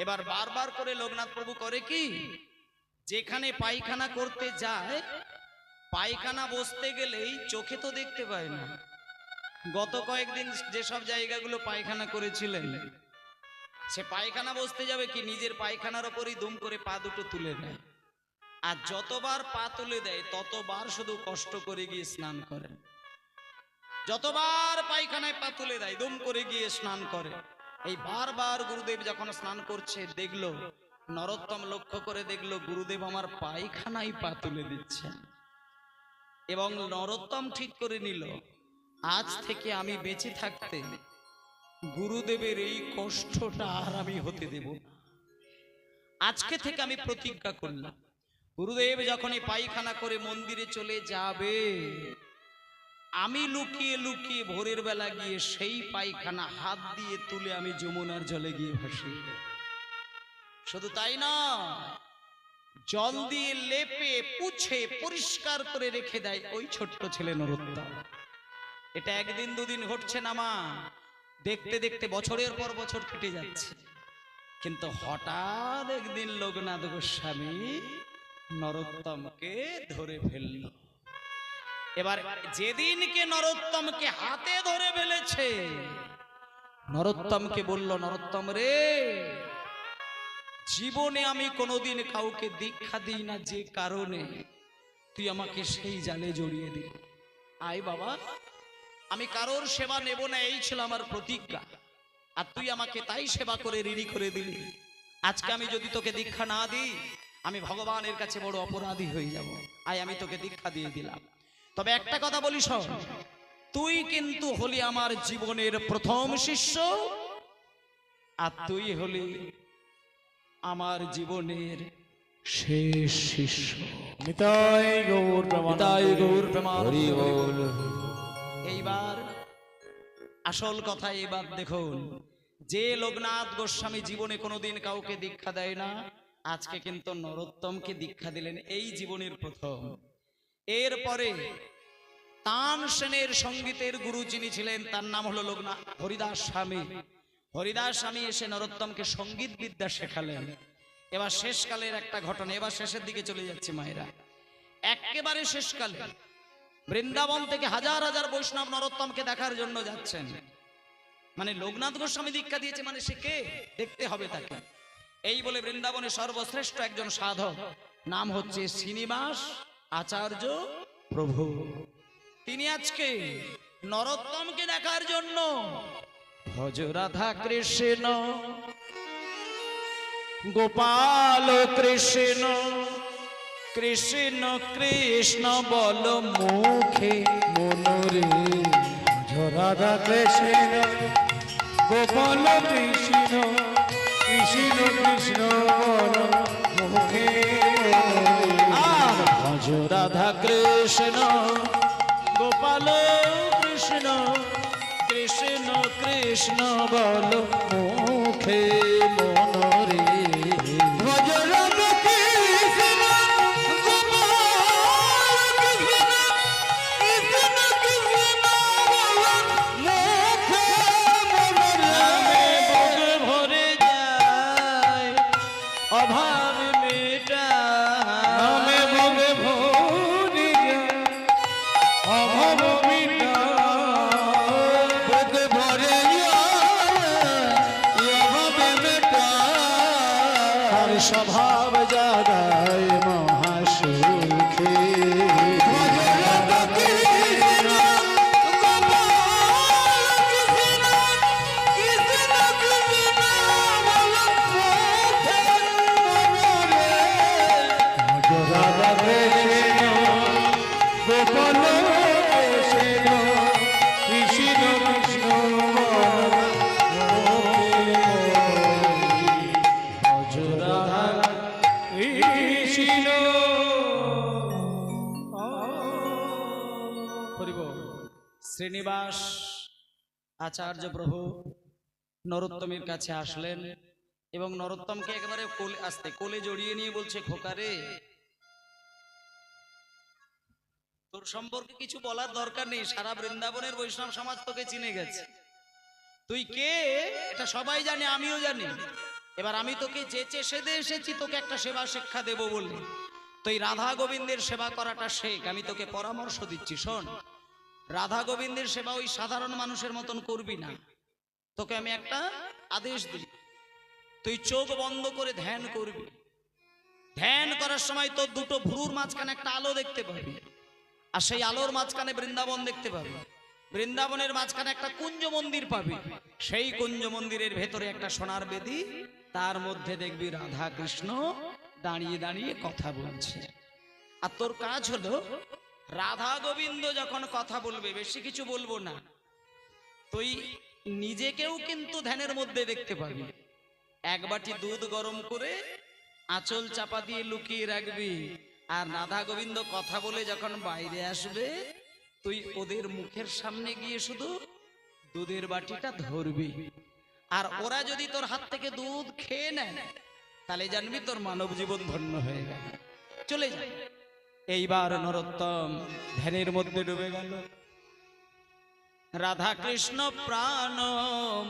এবার বারবার করে লোকনাথ প্রভু করে কি, যেখানে পায়খানা করতে যায়, পায়খানা বসতে গেলেই চোখে তো দেখতে পায় না। গত কয়েকদিন যেসব জায়গাগুলো পায়খানা করেছিলেন, সে পায়খানা বসতে যাবে কি নিজের পায়খানার ওপরই দুম করে পা দুটো তুলে নেয়, আর যতবার পা তুলে দেয় ততবার শুধু কষ্ট করে গিয়ে স্নান করেন। যতবার পায়খানায় পা তুলে দেয় দুম করে গিয়ে স্নান করে। এই বারবার গুরুদেব যখন স্নান করছে দেখলো, নরোত্তম লক্ষ্য করে দেখলো গুরুদেব আমার পায়খানায় পা তুলে দিচ্ছেন, এবং নরোত্তম ঠিক করে নিল আজ থেকে আমি বেঁচে থাকতে গুরুদেবের এই কষ্টটা আর আমি হতে দেব না। আজকে থেকে আমি প্রতিজ্ঞা করলাম, গুরুদেব যখনই পায়খানা করে মন্দিরে চলে যাবে, আমি লুকিয়ে লুকিয়ে ভোরের বেলা গিয়ে সেই পায়খানা হাত দিয়ে তুলে আমি যমুনার জলে গিয়ে ভাসি। শুধু তাই না, জল দিয়ে লেপে পুছে পরিষ্কার করে রেখে দেয় ওই ছোট্ট ছেলে নরোত্তম। এটা একদিন দুদিন ঘটছে না মা, দেখতে দেখতে বছরের পর বছর কেটে যাচ্ছে। কিন্তু হঠাৎ একদিন লোকনাথ গোস্বামী নরোত্তমকে ধরে ফেলল। এবার যেদিনকে নরোত্তমকে হাতে ধরে ফেলেছে, নরোত্তমকে বলল, নরোত্তম রে, জীবনে আমি কোনোদিন কাউকে দীক্ষা দিই না, যে কারণে তুই আমাকে সেই জালে জড়িয়ে দিলি। আয় বাবা, আমি কারোর সেবা নেব না, এই ছিল আমার প্রতিজ্ঞা, আর তুই আমাকে তাই সেবা করে ঋণী করে দিলি। আজকে আমি যদি তোকে দীক্ষা না দিই, আমি ভগবানের কাছে বড় অপরাধী হয়ে যাব। আয় আমি তোকে দীক্ষা দিয়ে দিলাম। তবে একটা কথা বলি শোন, তুই কিন্তু হলি আমার জীবনের প্রথম শিষ্য, আর তুই হলি আমার জীবনের শেষ শিষ্য। নিতাই গৌর নিতাই গৌর প্রেমানন্দ। হরি বল। এইবার আসল কথা, এবার দেখুন, যে লোকনাথ গোস্বামী জীবনে কোনোদিন কাউকে দীক্ষা দেয় না, আজকে কিন্তু নরোত্তমকে দীক্ষা দিলেন, এই জীবনের প্রথম। এরপরে তানসেনের সঙ্গীতের গুরু যিনি ছিলেন, তার নাম হলো লোকনাথ হরিদাস স্বামী। হরিদাস স্বামী এসে নরোত্তমকে সঙ্গীত বিদ্যা শেখালেন। এবার শেষকালের একটা ঘটনা, এবার শেষের দিকে চলে যাচ্ছে মায়েরা। একেবারে শেষকালে বৃন্দাবন থেকে হাজার হাজার বৈষ্ণব নরোত্তমকে দেখার জন্য যাচ্ছেন। মানে লোকনাথ গোস্বামী দীক্ষা দিয়েছে, মানে সে কে, দেখতে হবে তাকে। এই বলে বৃন্দাবনের সর্বশ্রেষ্ঠ একজন সাধক, নাম হচ্ছে শ্রীনিবাস আচার্য প্রভু, তিনি আজকে নরোত্তমকে দেখার জন্য ভজ রাধা কৃষ্ণ গোপাল কৃষ্ণ কৃষ্ণ কৃষ্ণ বল মুখে মনোরে রাধা কৃষ্ণ গোপাল কৃষ্ণ কৃষ্ণ কৃষ্ণ বল মুখে আর ভজ রাধা কৃষ্ণ গোপাল কৃষ্ণ কৃষ্ণ কৃষ্ণ বল মুখে মনোরে ভজ রাধা কৃষ্ণ গোপাল কৃষ্ণ কৃষ্ণ কৃষ্ণ মুখে নামে বুক ভরে যায় অভাব মেটায় নামে ভবে ভরি অভাব মিটা বুক ভরে এভাবে মেটা আর স্বভাব জাগায় মহাসুখে ভজ রাধা কৃষ্ণ গোপাল কৃষ্ণ কৃষ্ণ কৃষ্ণ মুখে মনোরে রাধা কৃষ্ণ গোপাল কৃষ্ণ কৃষ্ণ কৃষ্ণ রাধা কৃষ্ণ শ্রীনিবাস আচার্য প্রভু নরোত্তমের কাছে আসলেন এবং নরোত্তমকে একেবারে কোলে জড়িয়ে নিয়ে বলছে, খোকারে তোর সম্পর্কে কিছু বলার দরকার নেই, সারা বৃন্দাবনের বৈষ্ণব সমাজ তোকে চিনে গেছে। তুই কে এটা সবাই জানে, আমিও জানি। এবার আমি তোকে যেচে সেদে এসেছি তোকে একটা সেবা শিক্ষা দেব বলে। তুই রাধা গোবিন্দের সেবা করাটা শেখ। আমি তোকে পরামর্শ দিচ্ছি, শোন, রাধা গোবিন্দের সেবা ওই সাধারণ মানুষের মতন করবি না। তোকে আমি একটা আদেশ দিই, তুই চোখ বন্ধ করে ধ্যান করবি। ধ্যান করার সময় তোর দুটো ভ্রুর মাঝখানে একটা আলো দেখতে পাবি, আর সেই আলোর মাঝখানে বৃন্দাবন দেখতে পাবি। বৃন্দাবনের মাঝখানে একটা কুঞ্জ মন্দির পাবি, সেই কুঞ্জ মন্দিরের ভেতরে একটা সোনার বেদি, তার মধ্যে দেখবি রাধা কৃষ্ণ দাঁড়িয়ে দাঁড়িয়ে কথা বলছে। আর তোর কাজ হলো রাধা গোবিন্দ যখন কথা বলবে, বেশি কিছু বলবো না, তুই নিজেকেও কিন্তু ধ্যানের মধ্যে দেখতে পাবি। এক বাটি দুধ গরম করে আঁচল চাপা দিয়ে লুকিয়ে রাখবি, আর রাধা গোবিন্দ কথা বলে যখন বাইরে আসবে তুই ওদের মুখের সামনে গিয়ে শুধু দুধের বাটিটা ধরবি। আর ওরা যদি তোর হাত থেকে দুধ খেয়ে নেয় তাহলে জানবি তোর মানব জীবন ধন্য হয়ে গেল, চলে যা। এইবার নরোত্তম ধ্যানের মধ্যে ডুবে গেল। রাধা কৃষ্ণ প্রাণ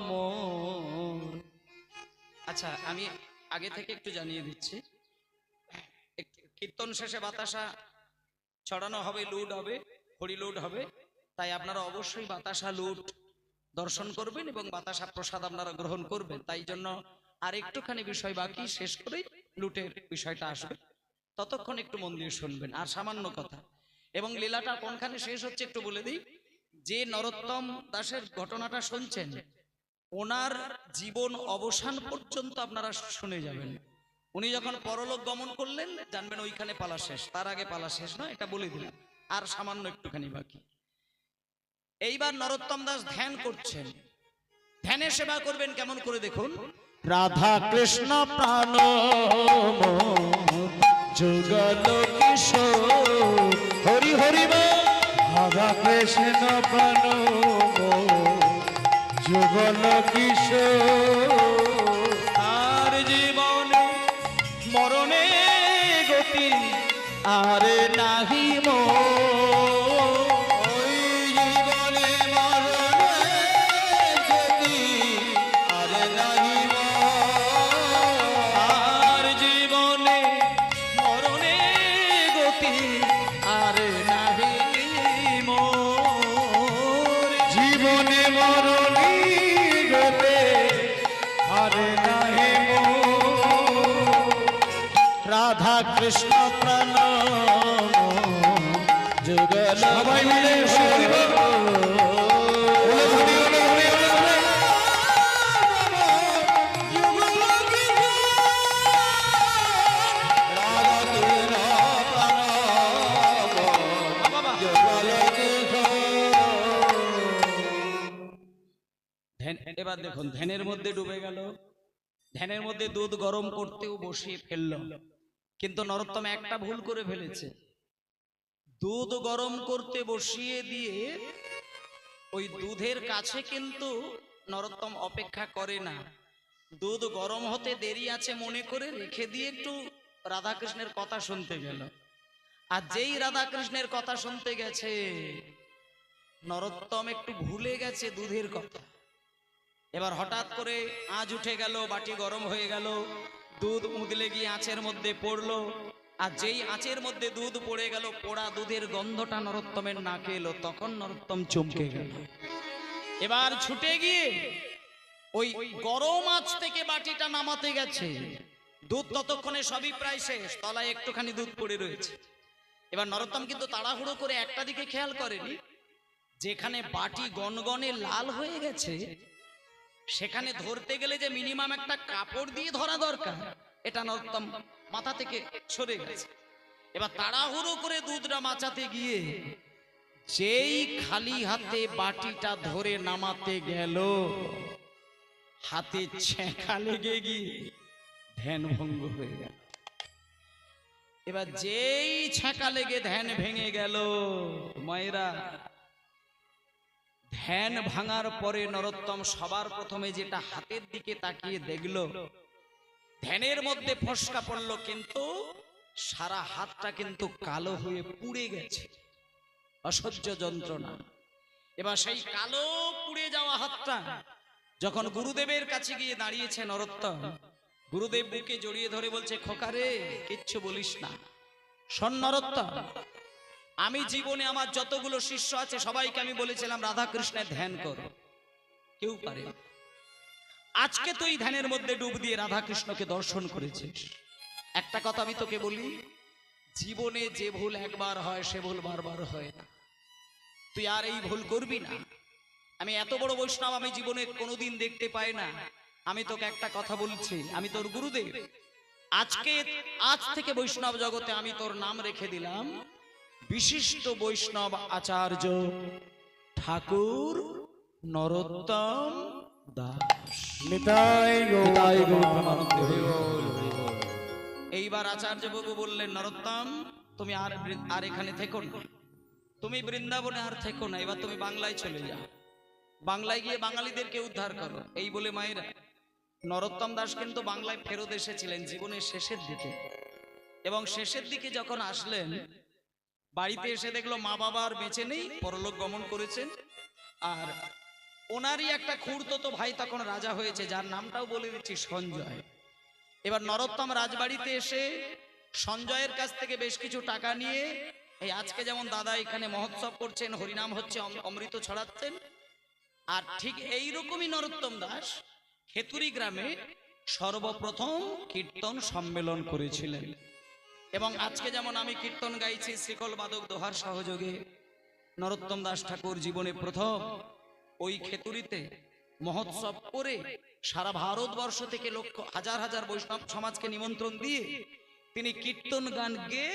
মোর। আচ্ছা, আমি আগে থেকে একটু জানিয়ে দিচ্ছি, কীর্তন শেষে বাতাসা ছড়ানো হবে, লুট হবে, হরি লুট হবে, তাই আপনারা অবশ্যই বাতাসা লুট দর্শন করবেন এবং বাতাসা প্রসাদ আপনারা গ্রহণ করবেন। তাই জন্য আর একটুখানি বিষয় বাকি, শেষ করেই লুটের বিষয়টা আসবে, ততক্ষণ একটু মন দিয়ে শুনবেন। আর সামান্য কথা, এবং লীলাটা কোনখানে শেষ হচ্ছে একটু বলে দিই। যে নরোত্তম দাসের ঘটনাটা শুনছেন, ওনার জীবন অবসান পর্যন্ত আপনারা শুনে যাবেন। উনি যখন পরলোক গমন করলেন জানবেন ওইখানে পালা শেষ, তার আগে পালা শেষ নয়, এটা বলে দিলাম। আর সামান্য একটুখানি বাকি। এইবার নরোত্তম দাস ধ্যান করছেন, ধ্যানে সেবা করবেন কেমন করে দেখুন। রাধা কৃষ্ণ প্রাণ যুগল কিশোর, হরি হরি বল। রাধা কৃষ্ণ প্রাণ যুগল কিশোর, আর জীবনে মরণে গতি আর নাহি ওই জীবনে মরণে গতি আর নাহি আর জীবনে মরণে গতি আর নাহি মোর। জীবনে মরণী গতে আরে নাহি রাধা কৃষ্ণ প্রাণ যুগল। সবাই মিলে হরি বল। এবার দেখুন ধ্যানের মধ্যে ডুবে গেল, ধ্যানের মধ্যে দুধ গরম করতেও বসিয়ে ফেললো, কিন্তু নরোত্তম একটা ভুল করে ফেলেছে। দুধ গরম করতে বসিয়ে দিয়ে ওই দুধের কাছে কিন্তু নরোত্তম অপেক্ষা করে না, দুধ গরম হতে দেরি আছে মনে করে রেখে দিয়ে একটু রাধাকৃষ্ণের কথা শুনতে গেল। আর যেই রাধাকৃষ্ণের কথা শুনতে গেছে, নরোত্তম একটু ভুলে গেছে দুধের কথা। এবার হঠাৎ করে আঁচ উঠে গেল, বাটি গরম হয়ে গেল, দুধ উদলে গিয়ে আঁচের মধ্যে পড়লো। আর যেই আঁচের মধ্যে দুধ পড়ে গেল, পোড়া দুধের গন্ধটা নরোত্তমের নাকে এলো, তখন নরোত্তম চমকে গেল। এবার ছুটে গিয়ে ওই গরম আঁচ থেকে বাটিটা নামাতে গেছে, দুধ ততক্ষণে সবই প্রায় শেষ, তলায় একটুখানি দুধ পড়ে রয়েছে। এবার নরোত্তম কিন্তু তাড়াহুড়ো করে একটা দিকে খেয়াল করেনি, যেখানে বাটি গনগনে লাল হয়ে গেছে সেখানে ধরতে গেলে যে মিনিমাম একটা কাপড় দিয়ে ধরা দরকার, এটা নরোত্তম মাথা থেকে সরে গেছে। এবার তাড়াহুড়ো করে দুধটা মাচাতে গিয়ে যেই খালি হাতে বাটিটা ধরে নামাতে গেল, হাতে ছেঁকা লেগে গিয়ে ধ্যান ভঙ্গ হয়ে গেল। এবার যেই ছেঁকা লেগে ধ্যান ভেঙে গেল, মায়েরা, ধ্যান ভাঙার পরে নরোত্তম সবার প্রথমে যেটা হাতের দিকে তাকিয়ে দেখলো, ধ্যানের মধ্যে ফসকা পড়লো, কিন্তু সারা হাতটা কিন্তু কালো হয়ে পুড়ে গেছে, অসহ্য যন্ত্রণা। এবার সেই কালো পুড়ে যাওয়া হাতটা যখন গুরুদেবের কাছে গিয়ে দাঁড়িয়েছে নরোত্তম, গুরুদেব বুকে জড়িয়ে ধরে বলছে, খোকারে কিচ্ছু বলিস না, শোন নরোত্তম, আমি জীবনে আমার যতগুলো শিষ্য আছে সবাইকে আমি বলেছিলাম রাধা কৃষ্ণের ধ্যান কর, কেউ পারে। আজকে তুই ধ্যানের মধ্যে ডুব দিয়ে রাধা কৃষ্ণকে দর্শন করেছিস। একটা কথা আমি তোকে বলি, জীবনে যে ভুল একবার হয় সে ভুল বারবার হয় না, তুই আর এই ভুল করবি না। আমি এত বড় বৈষ্ণব আমি জীবনে কোনোদিন দেখতে পাই না। আমি তোকে একটা কথা বলছি, আমি তোর গুরুদেব, আজ থেকে বৈষ্ণব জগতে আমি তোর নাম রেখে দিলাম বিশিষ্ট বৈষ্ণব আচার্য ঠাকুর নরোত্তম দাস। নিতাই গৌর। এইবার আচার্য বাবু বললেন, নরোত্তম তুমি আর এখানে থেকো না, তুমি বৃন্দাবনে আর থেকো না, এবার তুমি বাংলায় চলে যাও, বাংলায় গিয়ে বাঙালিদেরকে উদ্ধার করো। এই বলে মায়েরা, নরোত্তম দাস কিন্তু বাংলায় ফেরত এসেছিলেন জীবনের শেষের দিকে, এবং শেষের দিকে যখন আসলেন বাড়িতে এসে দেখলো মা বাবা আর বেঁচে নেই, পরলোক গমন করেছেন। আর ওনারই একটা খুড়তো ভাই তখন রাজা হয়েছে, যার নামটাও বলে দিচ্ছি, সঞ্জয়। এবার নরোত্তম রাজবাড়িতে এসে সঞ্জয়ের কাছ থেকে বেশ কিছু টাকা নিয়ে, এই আজকে যেমন দাদা এখানে মহোৎসব করছেন, হরিনাম হচ্ছে, অমৃত ছড়াচ্ছেন, আর ঠিক এইরকমই নরোত্তম দাস খেতুরি গ্রামে সর্বপ্রথম কীর্তন সম্মেলন করেছিলেন। এবং আজকে যেমন আমি কীর্তন গাইছি শ্রীকল বাদক দোহার সহযোগে, নরোত্তম দাস ঠাকুর জীবনে প্রথম ওই খেতুরিতে মহোৎসব করে সারা ভারতবর্ষ থেকে লক্ষ হাজার হাজার বৈষ্ণব সমাজকে নিমন্ত্রণ দিয়ে তিনি কীর্তন গান গেয়ে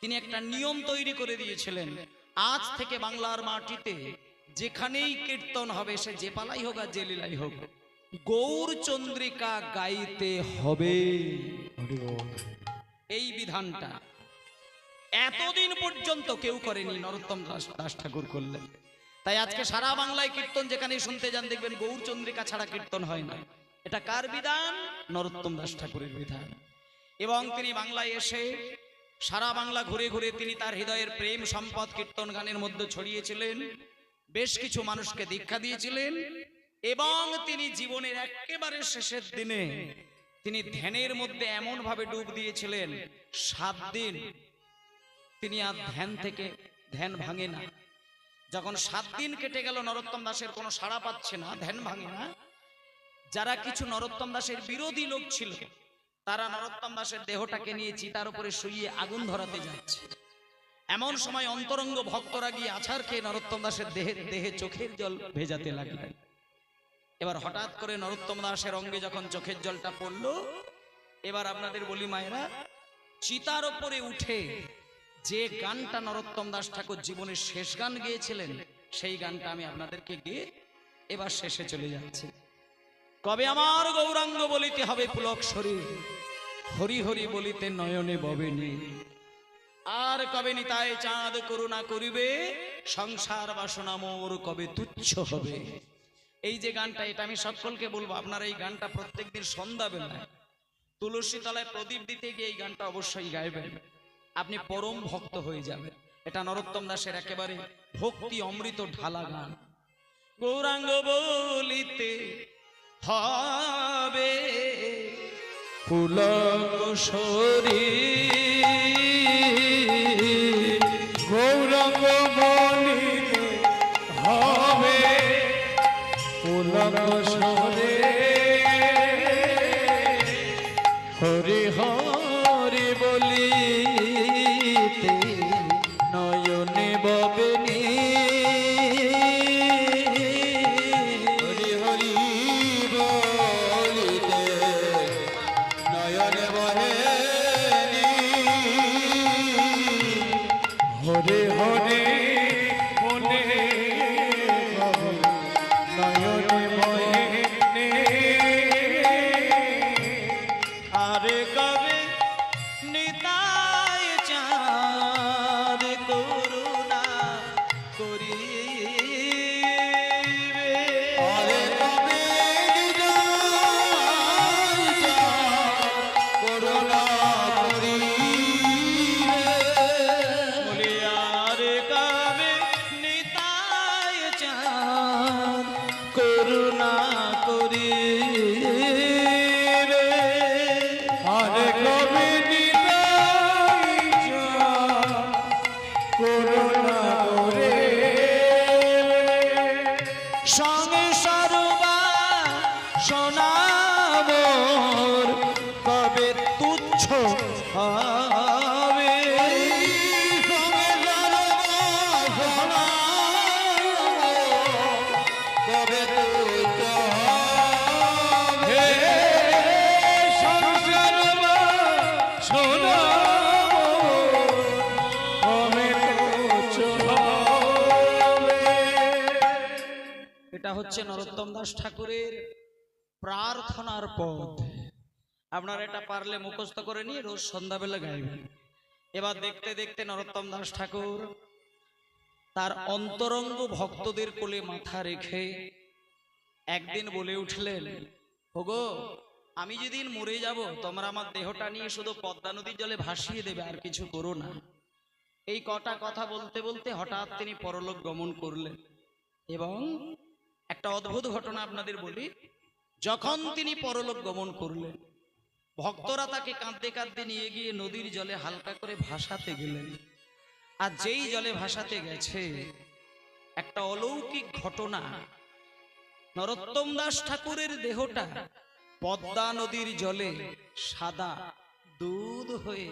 তিনি একটা নিয়ম তৈরি করে দিয়েছিলেন, আজ থেকে বাংলার মাটিতে যেখানেই কীর্তন হবে, সে যে পালাই হোক আর যে লীলাই হোক, গৌর চন্দ্রিকা গাইতে হবে। এই বিধানটা এতদিন পর্যন্ত কেউ করেনি, নরোত্তম দাস ঠাকুর করলেন। তাই আজকে সারা বাংলায় কীর্তন যেখানে শুনতে যান দেখবেন গৌর চন্দ্রিকা ছাড়া কীর্তন হয় না। এটা কার বিধান? নরোত্তম দাস ঠাকুরের বিধান। এবং তিনি বাংলায় এসে সারা বাংলা ঘুরে ঘুরে তিনি তার হৃদয়ের প্রেম সম্পদ কীর্তন গানের মধ্যে ছড়িয়েছিলেন, বেশ কিছু মানুষকে দীক্ষা দিয়েছিলেন। এবং তিনি জীবনের একেবারে শেষের দিনে তিনি ধ্যানের মধ্যে এমন ভাবে ডুব দিয়েছিলেন, 7 দিন তিনি আর ধ্যান ভাঙে না। যখন 7 দিন কেটে গেল, নরোত্তম দাসের কোনো সাড়া পাচ্ছে না, ধ্যান ভাঙে না, যারা কিছু নরোত্তম দাসের বিরোধী লোক ছিল তারা নরোত্তম দাসের দেহটাকে নিয়ে চিতার উপরে শুইয়ে আগুন ধরাতে যাচ্ছে। এমন সময় অন্তরঙ্গ ভক্তরা গিয়ে আছাড় খেয়ে নরোত্তম দাসের দেহে চোখের জল ভেজাতে লাগলেন। এবার হঠাৎ করে নরোত্তম দাসের অঙ্গে যখন চোখের জলটা পড়লো, এবার আপনাদের বলি মায়েরা, চিতার উপরে উঠে যে গানটা নরোত্তম দাস ঠাকুর জীবনের শেষ গান গেয়েছিলেন, সেই গানটা আমি আপনাদেরকে গিয়ে এবার শেষে চলে যাচ্ছি। কবে আমার গৌরাঙ্গ বলিতে হবে পুলক শরীর, হরি হরি বলিতে নয়নে ববেনি। আর কবে নিতাই চাঁদ করুণা করিবে, সংসার বাসনা মোর কবে তুচ্ছ হবে। এই যে গানটা, এটা আমি সকলকে বলবো, আপনারা এই গানটা প্রত্যেকদিন সন্ধ্যাবেলায় তুলসী তলায় প্রদীপ দিতে গিয়ে এই গানটা অবশ্যই গাইবেন, আপনি পরম ভক্ত হয়ে যাবেন। এটা নরোত্তম দাসের একেবারে ভক্তি অমৃত ঢালা গান। গৌরাঙ্গ বলিতে হবে পুলক শরীর, গৌরাঙ্গ বলিতে হবে পুলক শরীর, হরি হরি বলিতে নয়নে ববেনি। হরি হরি বলিতে নয়নে বহেনি, হরে হরে মনে নয়নে বহেনি। আরে কবে নিতাই চাঁদ করুণা করিবে, আরে কবে করুণা করিবে, বলি আরে কবে নিতাই চাঁদ করুণা করিবে। আরে কবে নিতাই চাঁদ করুণা করে, সংসার সোনামোর কবে তুচ্ছ হবে। কবে তুচ্ছ হবে, সংসার শোনা কবে তুচ্ছ হবে। এটা হচ্ছে নরোত্তম দাস ঠাকুরের প্রার্থনার পদ। আপনারা এটা পারলে মুখস্থ করে নিয়ে রোজ সন্ধ্যাবেলা গাইবেন। এবার দেখতে দেখতে নরোত্তম দাস ঠাকুর তার অন্তরঙ্গ ভক্তদের কোলে মাথা রেখে একদিন বলে উঠলেন, ওগো আমি যেদিন মরে যাব তোমরা আমার দেহটা নিয়ে শুধু পদ্মা নদীর জলে ভাসিয়ে দেবে, আর কিছু করো না। এই কটা কথা বলতে বলতে হঠাৎ তিনি পরলোক গমন করলেন। এবং একটা অদ্ভুত ঘটনা আপনাদের বলি, যখন তিনি পরলোক গমন করলেন, ভক্তরা তাকে কাঁদতে কাঁদতে নিয়ে গিয়ে নদীর জলে হালকা করে ভাসাতে গেলেন। আর যেই জলে ভাসাতে গেছে, একটা অলৌকিক ঘটনা, নরোত্তম দাস ঠাকুরের দেহটা পদ্মা নদীর জলে সাদা দুধ হয়ে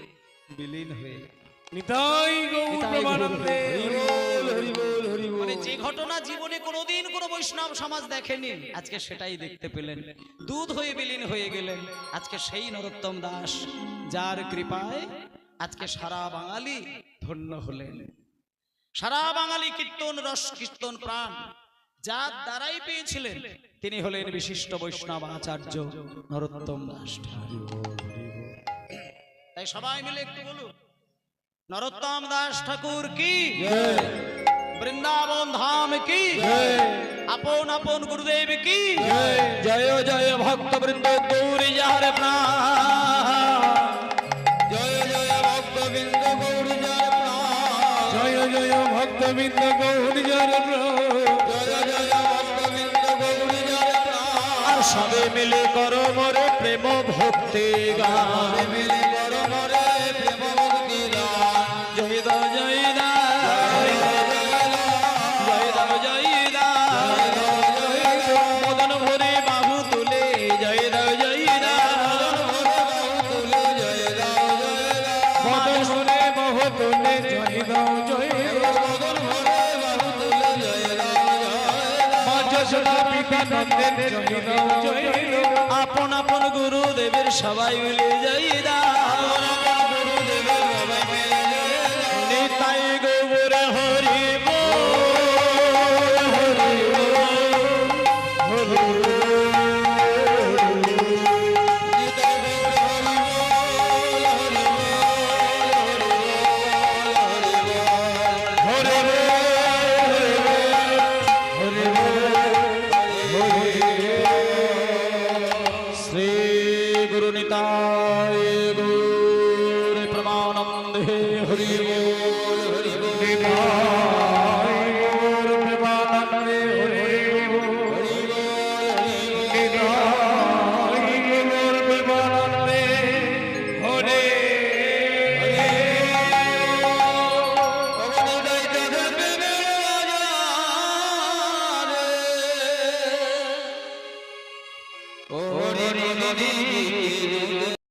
বিলীন হয়ে গেল। নিতাই গৌর প্রেমানন্দে হরি বল হরি বল। মানে যে ঘটনা জীবনে কোনোদিন কোনো বৈষ্ণব সমাজ দেখেনি, আজকে সেটাই দেখতে পেলেন। দুধ হয়ে বিলীন হয়ে গেলেন আজকে সেই নরোত্তম দাস, যার কৃপায় আজকে সারা বাঙালি ধন্য হলেন। সারা বাঙালি কীর্তন রস, কীর্তন প্রাণ যার দ্বারাই পেয়েছিলেন, তিনি হলেন বিশিষ্ট বৈষ্ণব আচার্য নরোত্তম দাস। তাই সবাই মিলে একটু বলুন, নরোত্তম দাস ঠাকুর কি, বৃন্দাবন ধাম কি, আপন আপন গুরুদেব কি, জয় জয় ভক্ত বৃন্দ গৌরী যাহার প্রাণ, জয় জয় ভক্ত বৃন্দ গৌরী যাহার প্রাণ, জয় জয় ভক্ত বৃন্দ গৌরী যাহার প্রাণ, জয় জয় ভক্ত বৃন্দ গৌরী যাহার প্রাণ। আর সবে মিলে করো মোরে প্রেম ভক্তি গান, মিলে বড় মরে প্রেম ভক্তি গান, জয় দাও জয় দাও জয় দাও জয় দাও, মদন ভরে বাহু তুলে জয় দাও জয় দাও, তুলে জয় দাও জয় দাও, মদন শুনে মোহ তুলে জয় দাও জয় দাও, মদন ভরে বাহু তুলে জয় দাও জয় দাও, যশোদা পিতা নন্দের জয় দাও জয় দাও, আপন আপন গুরুদেবের সবাই মিলে জয় দাও, গুরুদেবের সবাই মিলে জয় দাও, নিতাই গৌর হরি বল, হরি বল হরি বল। বন্দে হরি বল।